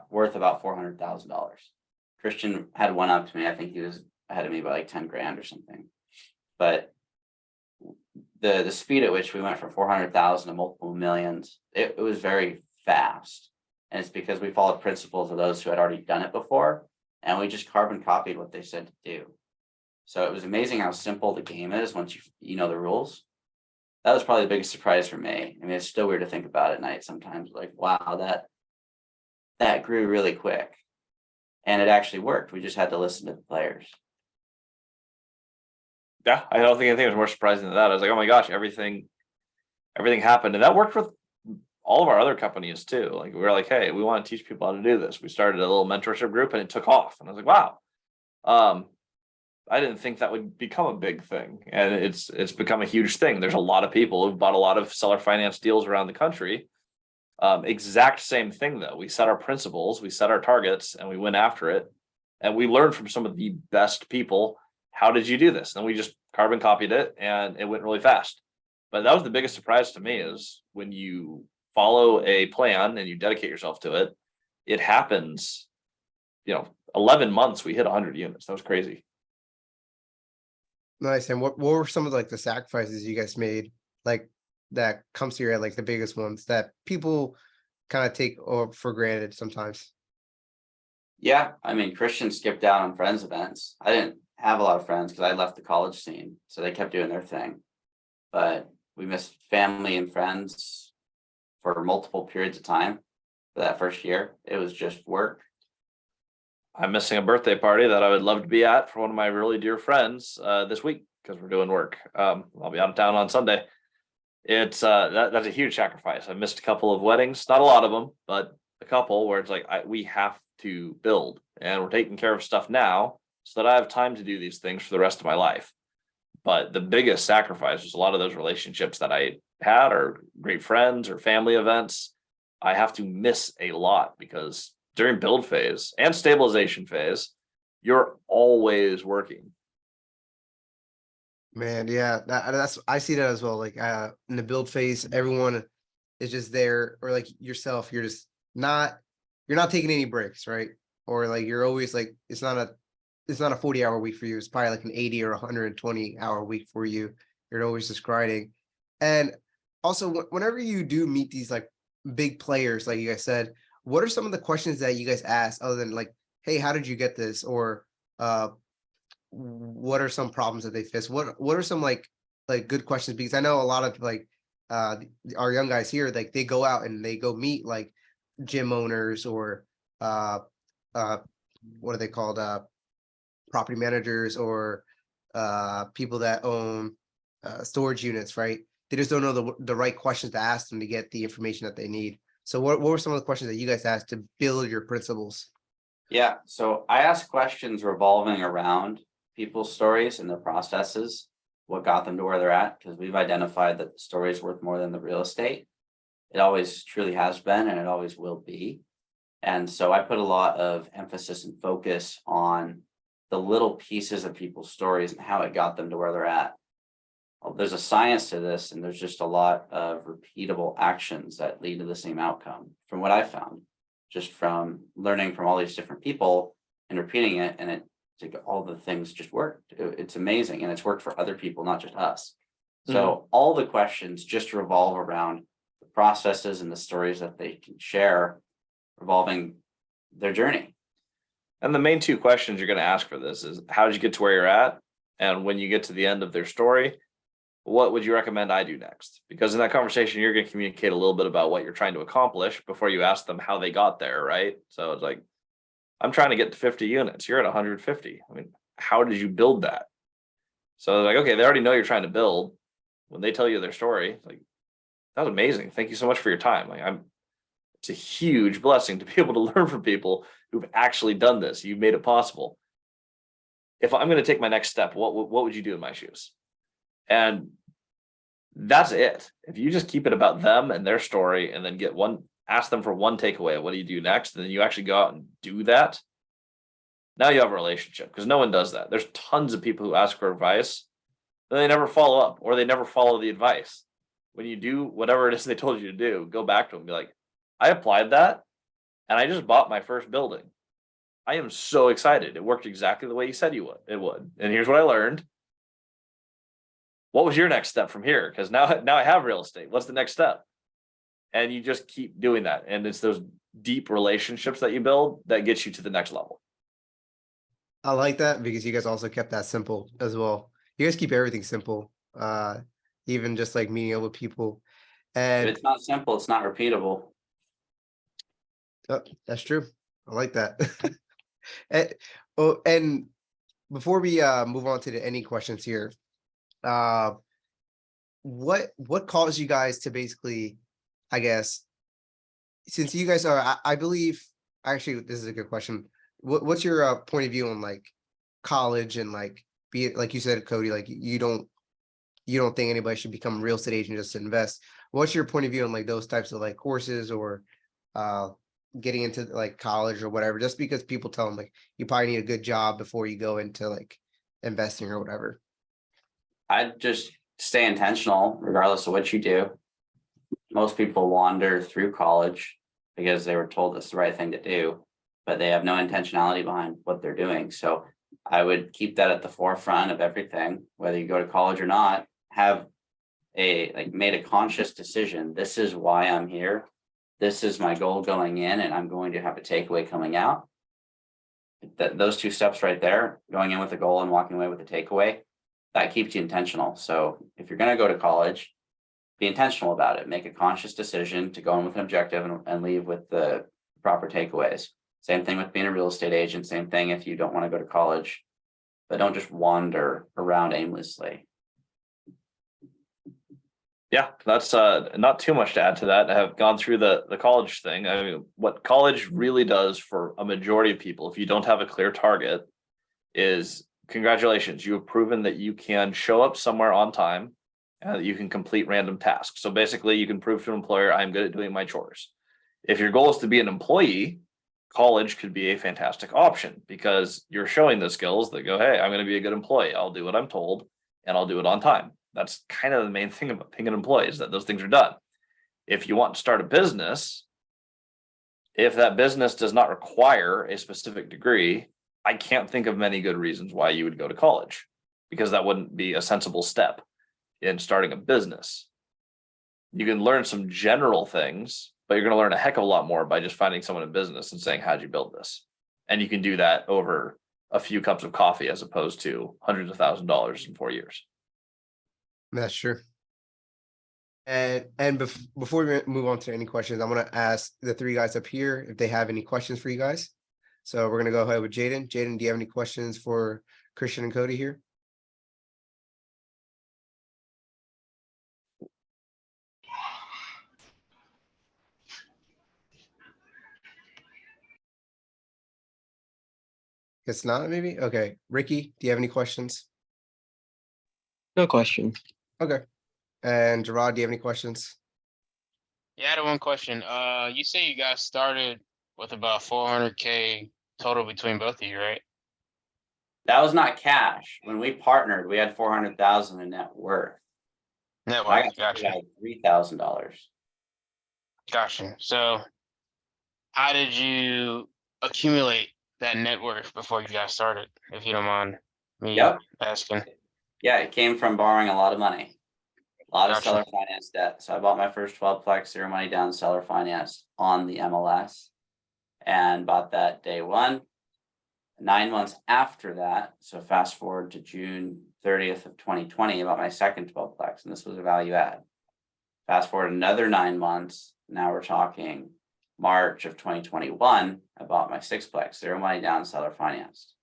worth about $400,000. Christian had one up to me. I think he was ahead of me by like 10 grand or something. But the speed at which we went from 400,000 to multiple millions, it was very fast. And it's because we followed principles of those who had already done it before, and we just carbon copied what they said to do. So it was amazing how simple the game is once you know the rules. That was probably the biggest surprise for me. I mean, it's still weird to think about at night sometimes, like, wow, that grew really quick. And it actually worked. We just had to listen to the players. Yeah, I don't think anything was more surprising than that. I was like, oh my gosh, everything happened. And that worked with all of our other companies too. Like we were like, hey, we want to teach people how to do this. We started a little mentorship group and it took off. And I was like, wow. I didn't think that would become a big thing. And it's become a huge thing. There's a lot of people who've bought a lot of seller finance deals around the country. Exact same thing though. We set our principles, we set our targets, and we went after it. And we learned from some of the best people. How did you do this? And we just carbon copied it and it went really fast. But that was the biggest surprise to me, is when you follow a plan and you dedicate yourself to it, it happens. 11 months, we hit 100 units. That was crazy. Nice. And what were some of like the sacrifices you guys made, like that comes to your head, like the biggest ones that people kind of take for granted sometimes? Yeah, I mean, Christian skipped out on friends events. I didn't have a lot of friends because I left the college scene, so they kept doing their thing. But we missed family and friends for multiple periods of time for that first year. It was just work. I'm missing a birthday party that I would love to be at for one of my really dear friends this week because we're doing work. I'll be out of town on Sunday. It's that's a huge sacrifice. I missed a couple of weddings, not a lot of them, but a couple where it's like we have to build, and we're taking care of stuff now so that I have time to do these things for the rest of my life. But the biggest sacrifice was a lot of those relationships that I had, or great friends or family events. I have to miss a lot because during build phase and stabilization phase, you're always working. Man, yeah, that's I see that as well. Like in the build phase, everyone is just there, or like yourself, you're not taking any breaks, right? Or like you're always like it's not a 40-hour week for you. It's probably like an 80 or 120-hour week for you. You're always just grinding. And also, whenever you do meet these like big players, like you guys said, what are some of the questions that you guys ask other than like, hey, how did you get this? Or what are some problems that they face? What are some like good questions? Because I know a lot of like our young guys here, like they go out and they go meet like gym owners or uh what are they called, property managers or people that own storage units, right? They just don't know the right questions to ask them to get the information that they need. So what were some of the questions that you guys asked to build your principles? Yeah, so I ask questions revolving around people's stories and their processes, what got them to where they're at, because we've identified that the story is worth more than the real estate. It always truly has been, and it always will be. And so I put a lot of emphasis and focus on the little pieces of people's stories and how it got them to where they're at. Well, there's a science to this, and there's just a lot of repeatable actions that lead to the same outcome from what I found, just from learning from all these different people and repeating it. And it, like, all the things just worked. It's amazing. And it's worked for other people, not just us. So all the questions just revolve around the processes and the stories that they can share revolving their journey. And the main two questions you're going to ask for this is, how did you get to where you're at? And when you get to the end of their story, what would you recommend I do next? Because in that conversation, you're going to communicate a little bit about what you're trying to accomplish before you ask them how they got there, right? So it's like, I'm trying to get to 50 units. You're at 150. I mean, how did you build that? So like, okay, they already know you're trying to build. When they tell you their story, it's like, that was amazing. Thank you so much for your time. Like, it's a huge blessing to be able to learn from people who've actually done this. You've made it possible. If I'm going to take my next step, what would you do in my shoes? And that's it. If you just keep it about them and their story, and then ask them for one takeaway, what do you do next? And then you actually go out and do that. Now you have a relationship, because no one does that. There's tons of people who ask for advice, then they never follow up, or they never follow the advice. When you do whatever it is they told you to do, go back to them and be like, I applied that and I just bought my first building. I am so excited. It worked exactly the way you said it would. And here's what I learned. What was your next step from here? Because now I have real estate. What's the next step? And you just keep doing that. And it's those deep relationships that you build that gets you to the next level. I like that because you guys also kept that simple as well. You guys keep everything simple, even just like meeting up with people. If And it's not simple, it's not repeatable. that's true. I like that. And before we move on to any questions here, what caused you guys to basically, I guess, since you guys are, I believe, actually, this is a good question. What's your point of view on like college and like, be it like you said, Cody, like you don't think anybody should become a real estate agent just to invest. What's your point of view on like those types of like courses or getting into like college or whatever, just because people tell them like you probably need a good job before you go into like investing or whatever? I'd just stay intentional regardless of what you do. Most people wander through college because they were told it's the right thing to do, but they have no intentionality behind what they're doing. So I would keep that at the forefront of everything, whether you go to college or not. Have made a conscious decision. This is why I'm here. This is my goal going in, and I'm going to have a takeaway coming out. Those two steps right there, going in with a goal and walking away with a takeaway, that keeps you intentional. So if you're going to go to college, be intentional about it. Make a conscious decision to go in with an objective and leave with the proper takeaways. Same thing with being a real estate agent. Same thing if you don't want to go to college, but don't just wander around aimlessly. Yeah, that's not too much to add to that. I have gone through the college thing. I mean, what college really does for a majority of people, if you don't have a clear target, is congratulations, you have proven that you can show up somewhere on time and that you can complete random tasks. So basically, you can prove to an employer, I'm good at doing my chores. If your goal is to be an employee, college could be a fantastic option because you're showing the skills that go, hey, I'm going to be a good employee. I'll do what I'm told and I'll do it on time. That's kind of the main thing about being an employee, is that those things are done. If you want to start a business, if that business does not require a specific degree, I can't think of many good reasons why you would go to college, because that wouldn't be a sensible step in starting a business. You can learn some general things, but you're going to learn a heck of a lot more by just finding someone in business and saying, how'd you build this? And you can do that over a few cups of coffee as opposed to hundreds of $1,000s in 4 years. That's true. Before we move on to any questions, I'm gonna ask the three guys up here if they have any questions for you guys. So we're gonna go ahead with Jaden. Jaden, do you have any questions for Christian and Cody here? Guess not, maybe? Okay. Ricky, do you have any questions? No question. Okay. And Gerard, do you have any questions? Yeah, I had one question. You say you guys started with about 400K total between both of you, right? That was not cash. When we partnered, we had 400,000 in net worth. Net I worth, got gotcha, $3,000. gotcha. So how did you accumulate that net worth before you guys started, if you don't mind me Yep. asking? Yeah, it came from borrowing a lot of money. A lot of Gotcha. seller finance debt. So I bought my first 12-plex, zero money down seller finance on the MLS and bought that day one. 9 months after that, so fast forward to June 30th of 2020, I bought my second 12-plex, and this was a value add. Fast forward another 9 months, now we're talking March of 2021, I bought my 6-plex, zero money down seller financed.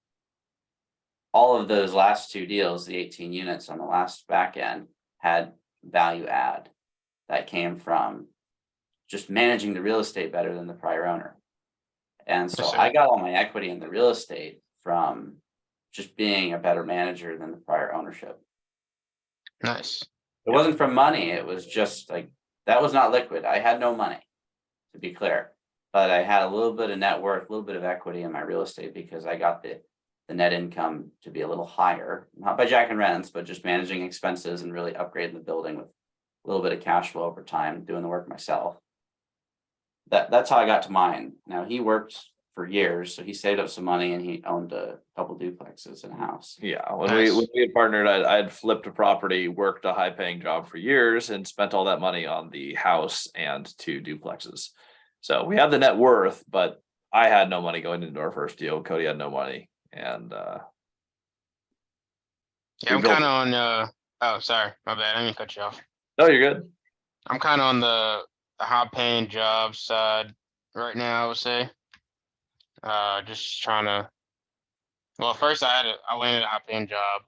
All of those last two deals, the 18 units on the last back end, had value add that came from just managing the real estate better than the prior owner. And so Yes, sir. I got all my equity in the real estate from just being a better manager than the prior ownership. Nice. It wasn't from money. It was just like, that was not liquid. I had no money, to be clear, but I had a little bit of net worth, a little bit of equity in my real estate because I got the net income to be a little higher, not by jacking rents, but just managing expenses and really upgrading the building with a little bit of cash flow over time, doing the work myself. That's how I got to mine. Now he worked for years, so he saved up some money and he owned a couple duplexes in a house. Yeah, when Nice. we had partnered, I had flipped a property, worked a high paying job for years, and spent all that money on the house and 2 duplexes. So we had the net worth, but I had no money going into our first deal. Cody had no money, and Yeah, we I'm built kind of on, oh, sorry, my bad. I didn't cut you off. no, you're good. I'm kind of on the high paying job side right now, I would say. Just trying to, well, first I landed a high paying job.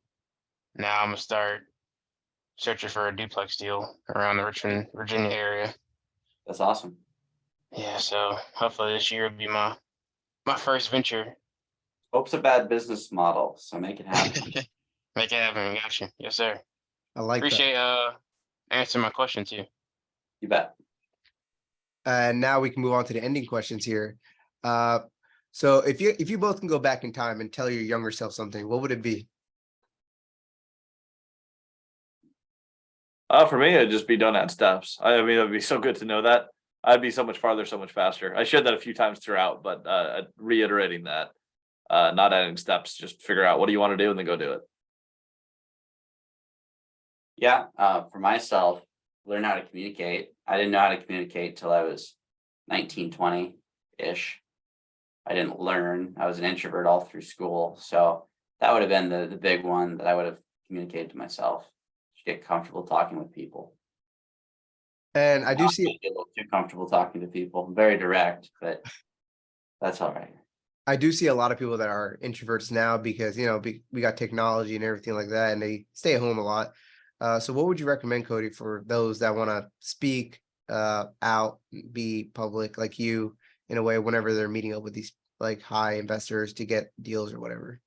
Now I'm gonna start searching for a duplex deal around the Richmond, Virginia area. That's awesome. Yeah, so hopefully this year will be my first venture. Hope's a bad business model, so make it happen. Make it happen. Gotcha. Yes, sir. I like that. Appreciate answering my question too. You bet. And now we can move on to the ending questions here. So if you both can go back in time and tell your younger self something, what would it be? For me, it'd just be don't add steps. I mean, it'd be so good to know that. I'd be so much farther, so much faster. I shared that a few times throughout, but reiterating that, not adding steps, just figure out what do you want to do and then go do it. Yeah, for myself, learn how to communicate. I didn't know how to communicate till I was 19, 20-ish. I didn't learn. I was an introvert all through school. So that would have been the big one that I would have communicated to myself. Just get comfortable talking with people. And I do Not see, get a little too comfortable talking to people. I'm very direct, but that's all right. I do see a lot of people that are introverts now because, we got technology and everything like that, and they stay at home a lot. So what would you recommend, Cody, for those that want to speak out, be public like you in a way whenever they're meeting up with these like high investors to get deals or whatever?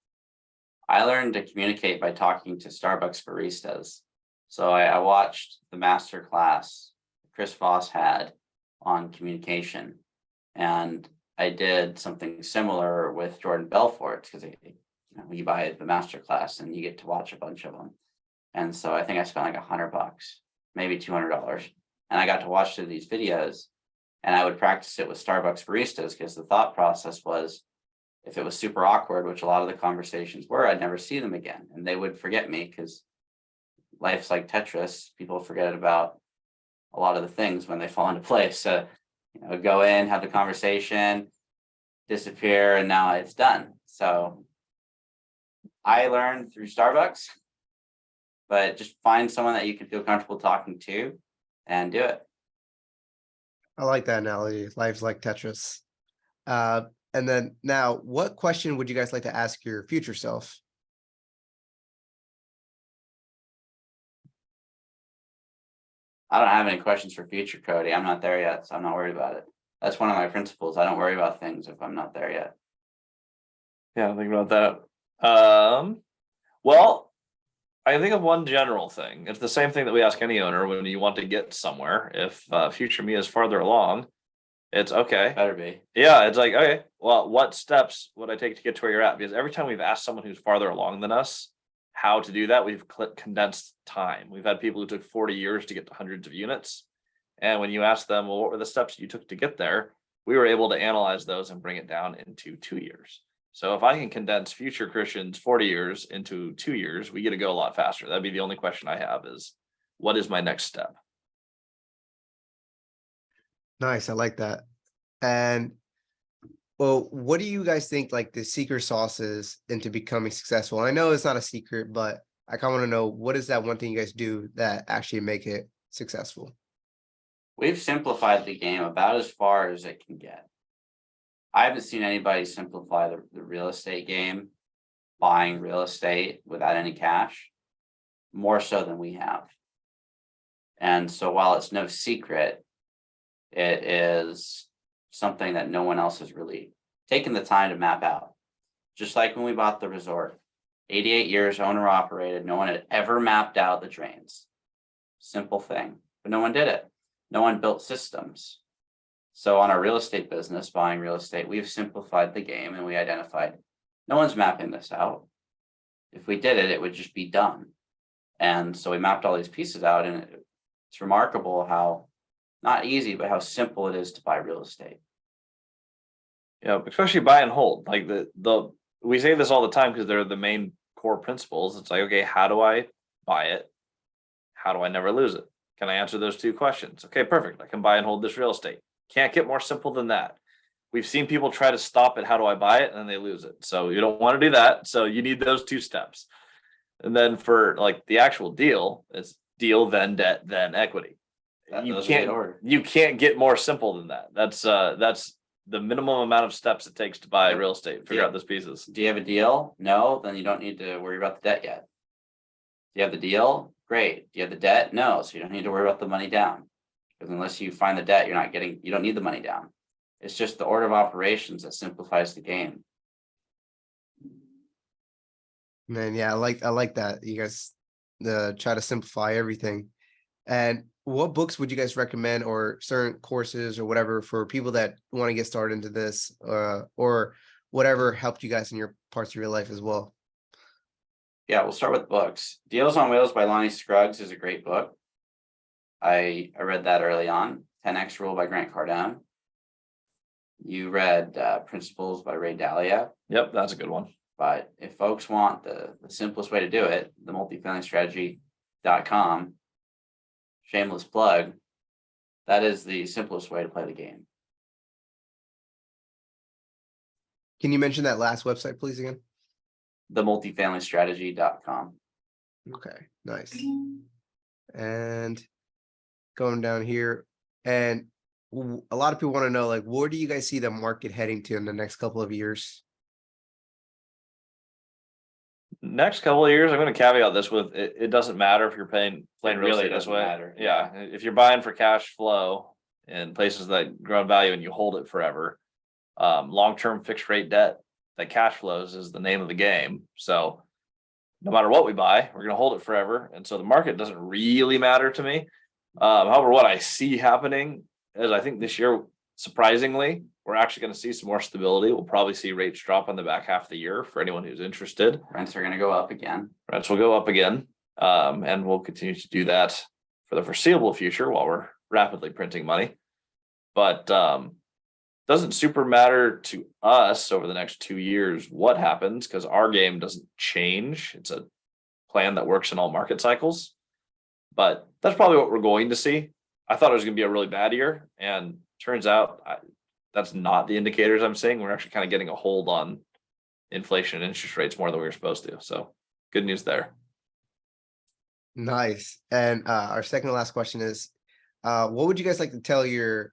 I learned to communicate by talking to Starbucks baristas. So I watched the master class Chris Voss had on communication, and I did something similar with Jordan Belfort because you buy the master class and you get to watch a bunch of them. And so I think I spent like $100, maybe $200, and I got to watch through these videos. And I would practice it with Starbucks baristas because the thought process was, if it was super awkward, which a lot of the conversations were, I'd never see them again. And they would forget me because life's like Tetris. People forget about a lot of the things when they fall into place. So, go in, have the conversation, disappear, and now it's done. So I learned through Starbucks, but just find someone that you can feel comfortable talking to and do it. I like that analogy. Life's like Tetris. And then now, what question would you guys like to ask your future self? I don't have any questions for future Cody. I'm not there yet, so I'm not worried about it. That's one of my principles. I don't worry about things if I'm not there yet. Yeah, think about that. Well, I think of one general thing. It's the same thing that we ask any owner when you want to get somewhere. If future me is farther along, it's okay. Better be. Yeah, it's like, okay, well, what steps would I take to get to where you're at? Because every time we've asked someone who's farther along than us how to do that, we've condensed time. We've had people who took 40 years to get to hundreds of units. And when you ask them, well, what were the steps you took to get there? We were able to analyze those and bring it down into 2 years. So if I can condense future Christians 40 years into 2 years, we get to go a lot faster. That'd be the only question I have is, what is my next step? Nice, I like that. And well, what do you guys think like the secret sauce is into becoming successful? I know it's not a secret, but I kind of want to know, what is that one thing you guys do that actually make it successful? We've simplified the game about as far as it can get. I haven't seen anybody simplify the real estate game, buying real estate without any cash, more so than we have. And so while it's no secret, it is something that no one else has really taken the time to map out. Just like when we bought the resort, 88 years owner operated, no one had ever mapped out the drains. Simple thing, but no one did it. No one built systems. So on our real estate business, buying real estate, we've simplified the game and we identified no one's mapping this out. If we did it, it would just be done. And so we mapped all these pieces out, and it's remarkable how, not easy, but how simple it is to buy real estate. Yeah, especially buy and hold. Like the we say this all the time because they're the main core principles. It's like, okay, how do I buy it? How do I never lose it? Can I answer those 2 questions? Okay, perfect. I can buy and hold this real estate. Can't get more simple than that. We've seen people try to stop at how do I buy it, and then they lose it. So you don't want to do that. So you need those 2 steps. And then for like the actual deal, it's deal, then debt, then equity. You can't get more simple than that. That's the minimum amount of steps it takes to buy real estate, figure out those pieces. Do you have a deal? No, then you don't need to worry about the debt yet. Do you have the deal? Great. Do you have the debt? No, so you don't need to worry about the money down. Because unless you find the debt, you don't need the money down. It's just the order of operations that simplifies the game. Man, yeah, I like that. You guys try to simplify everything. And what books would you guys recommend, or certain courses or whatever, for people that want to get started into this, or whatever helped you guys in your parts of your life as well? Yeah, we'll start with books. Deals on Wheels by Lonnie Scruggs is a great book. I read that early on. 10X Rule by Grant Cardone. You read Principles by Ray Dalio. Yep, that's a good one. But if folks want the simplest way to do it, the multifamilystrategy.com, shameless plug, that is the simplest way to play the game. Can you mention that last website, please, again? The multifamilystrategy.com. Okay, nice. And going down here, and a lot of people want to know, like, where do you guys see the market heading to in the next couple of years? Next couple of years, I'm going to caveat this with it doesn't matter if you're playing real really estate this doesn't way. matter. Yeah, if you're buying for cash flow in places that grow in value and you hold it forever, long-term fixed rate debt that cash flows is the name of the game. So no matter what we buy, we're going to hold it forever, and so the market doesn't really matter to me. However, what I see happening is, I think this year, surprisingly, we're actually going to see some more stability. We'll probably see rates drop on the back half of the year for anyone who's interested. Rents are going to go up again. Rents will go up again. And we'll continue to do that for the foreseeable future while we're rapidly printing money. But doesn't super matter to us over the next 2 years what happens, because our game doesn't change. It's a plan that works in all market cycles. But that's probably what we're going to see. I thought it was going to be a really bad year, and turns out that's not the indicators I'm seeing. We're actually kind of getting a hold on inflation and interest rates more than we were supposed to. So good news there. Nice. And our second to last question is, what would you guys like to tell your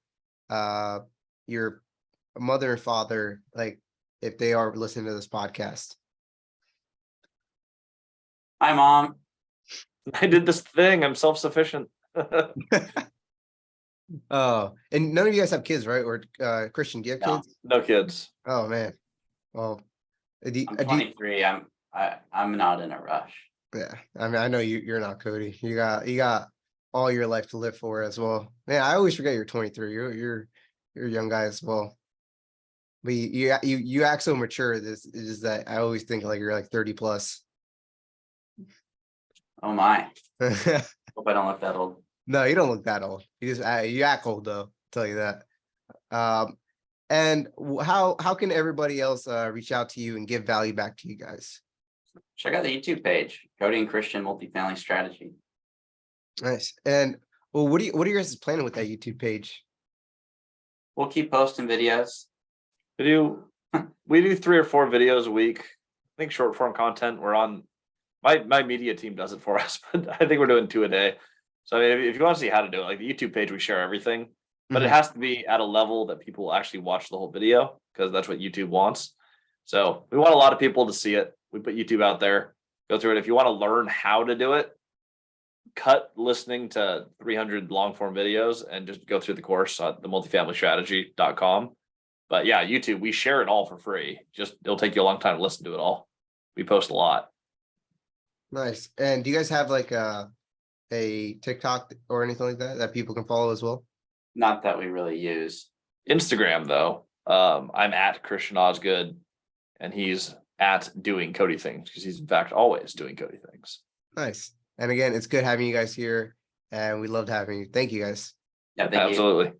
mother and father, like if they are listening to this podcast? Hi, Mom. I did this thing. I'm self-sufficient. Oh, and none of you guys have kids, right? Or Christian, do you have No. kids? No kids. Oh man. Well, I'm 23. I'm not in a rush. yeah. I mean, I know you're not, Cody. You got all your life to live for as well. Man, I always forget you're 23. You're a young guy as well. But you act so mature. This is that I always think like you're like 30 plus. Oh my. No, Hope I don't look that old. you don't look that old. You act old though. I'll tell you that. And how can everybody else reach out to you and give value back to you guys? Check out the YouTube page, Cody and Christian Multifamily Strategy. Nice. And well, what are you guys planning with that YouTube page? We'll keep posting videos. We do 3 or 4 videos a week. I think short form content. We're on my media team does it for us, but I think we're doing 2 a day. So I mean, if you want to see how to do it, like the YouTube page, we share everything, but it has to be at a level that people actually watch the whole video because that's what YouTube wants. So we want a lot of people to see it. We put YouTube out there, go through it. If you want to learn how to do it, cut listening to 300 long form videos and just go through the course at the multifamilystrategy.com. But yeah, YouTube, we share it all for free. Just it'll take you a long time to listen to it all. We post a lot. Nice. And do you guys have like a TikTok or anything like that people can follow as well? Not that we really use. Instagram though, I'm at Christian Osgood and he's at doing Cody things because he's in fact always doing Cody things. Nice. And again, it's good having you guys here and we loved having you. Thank you guys. Yeah, thank you. Absolutely.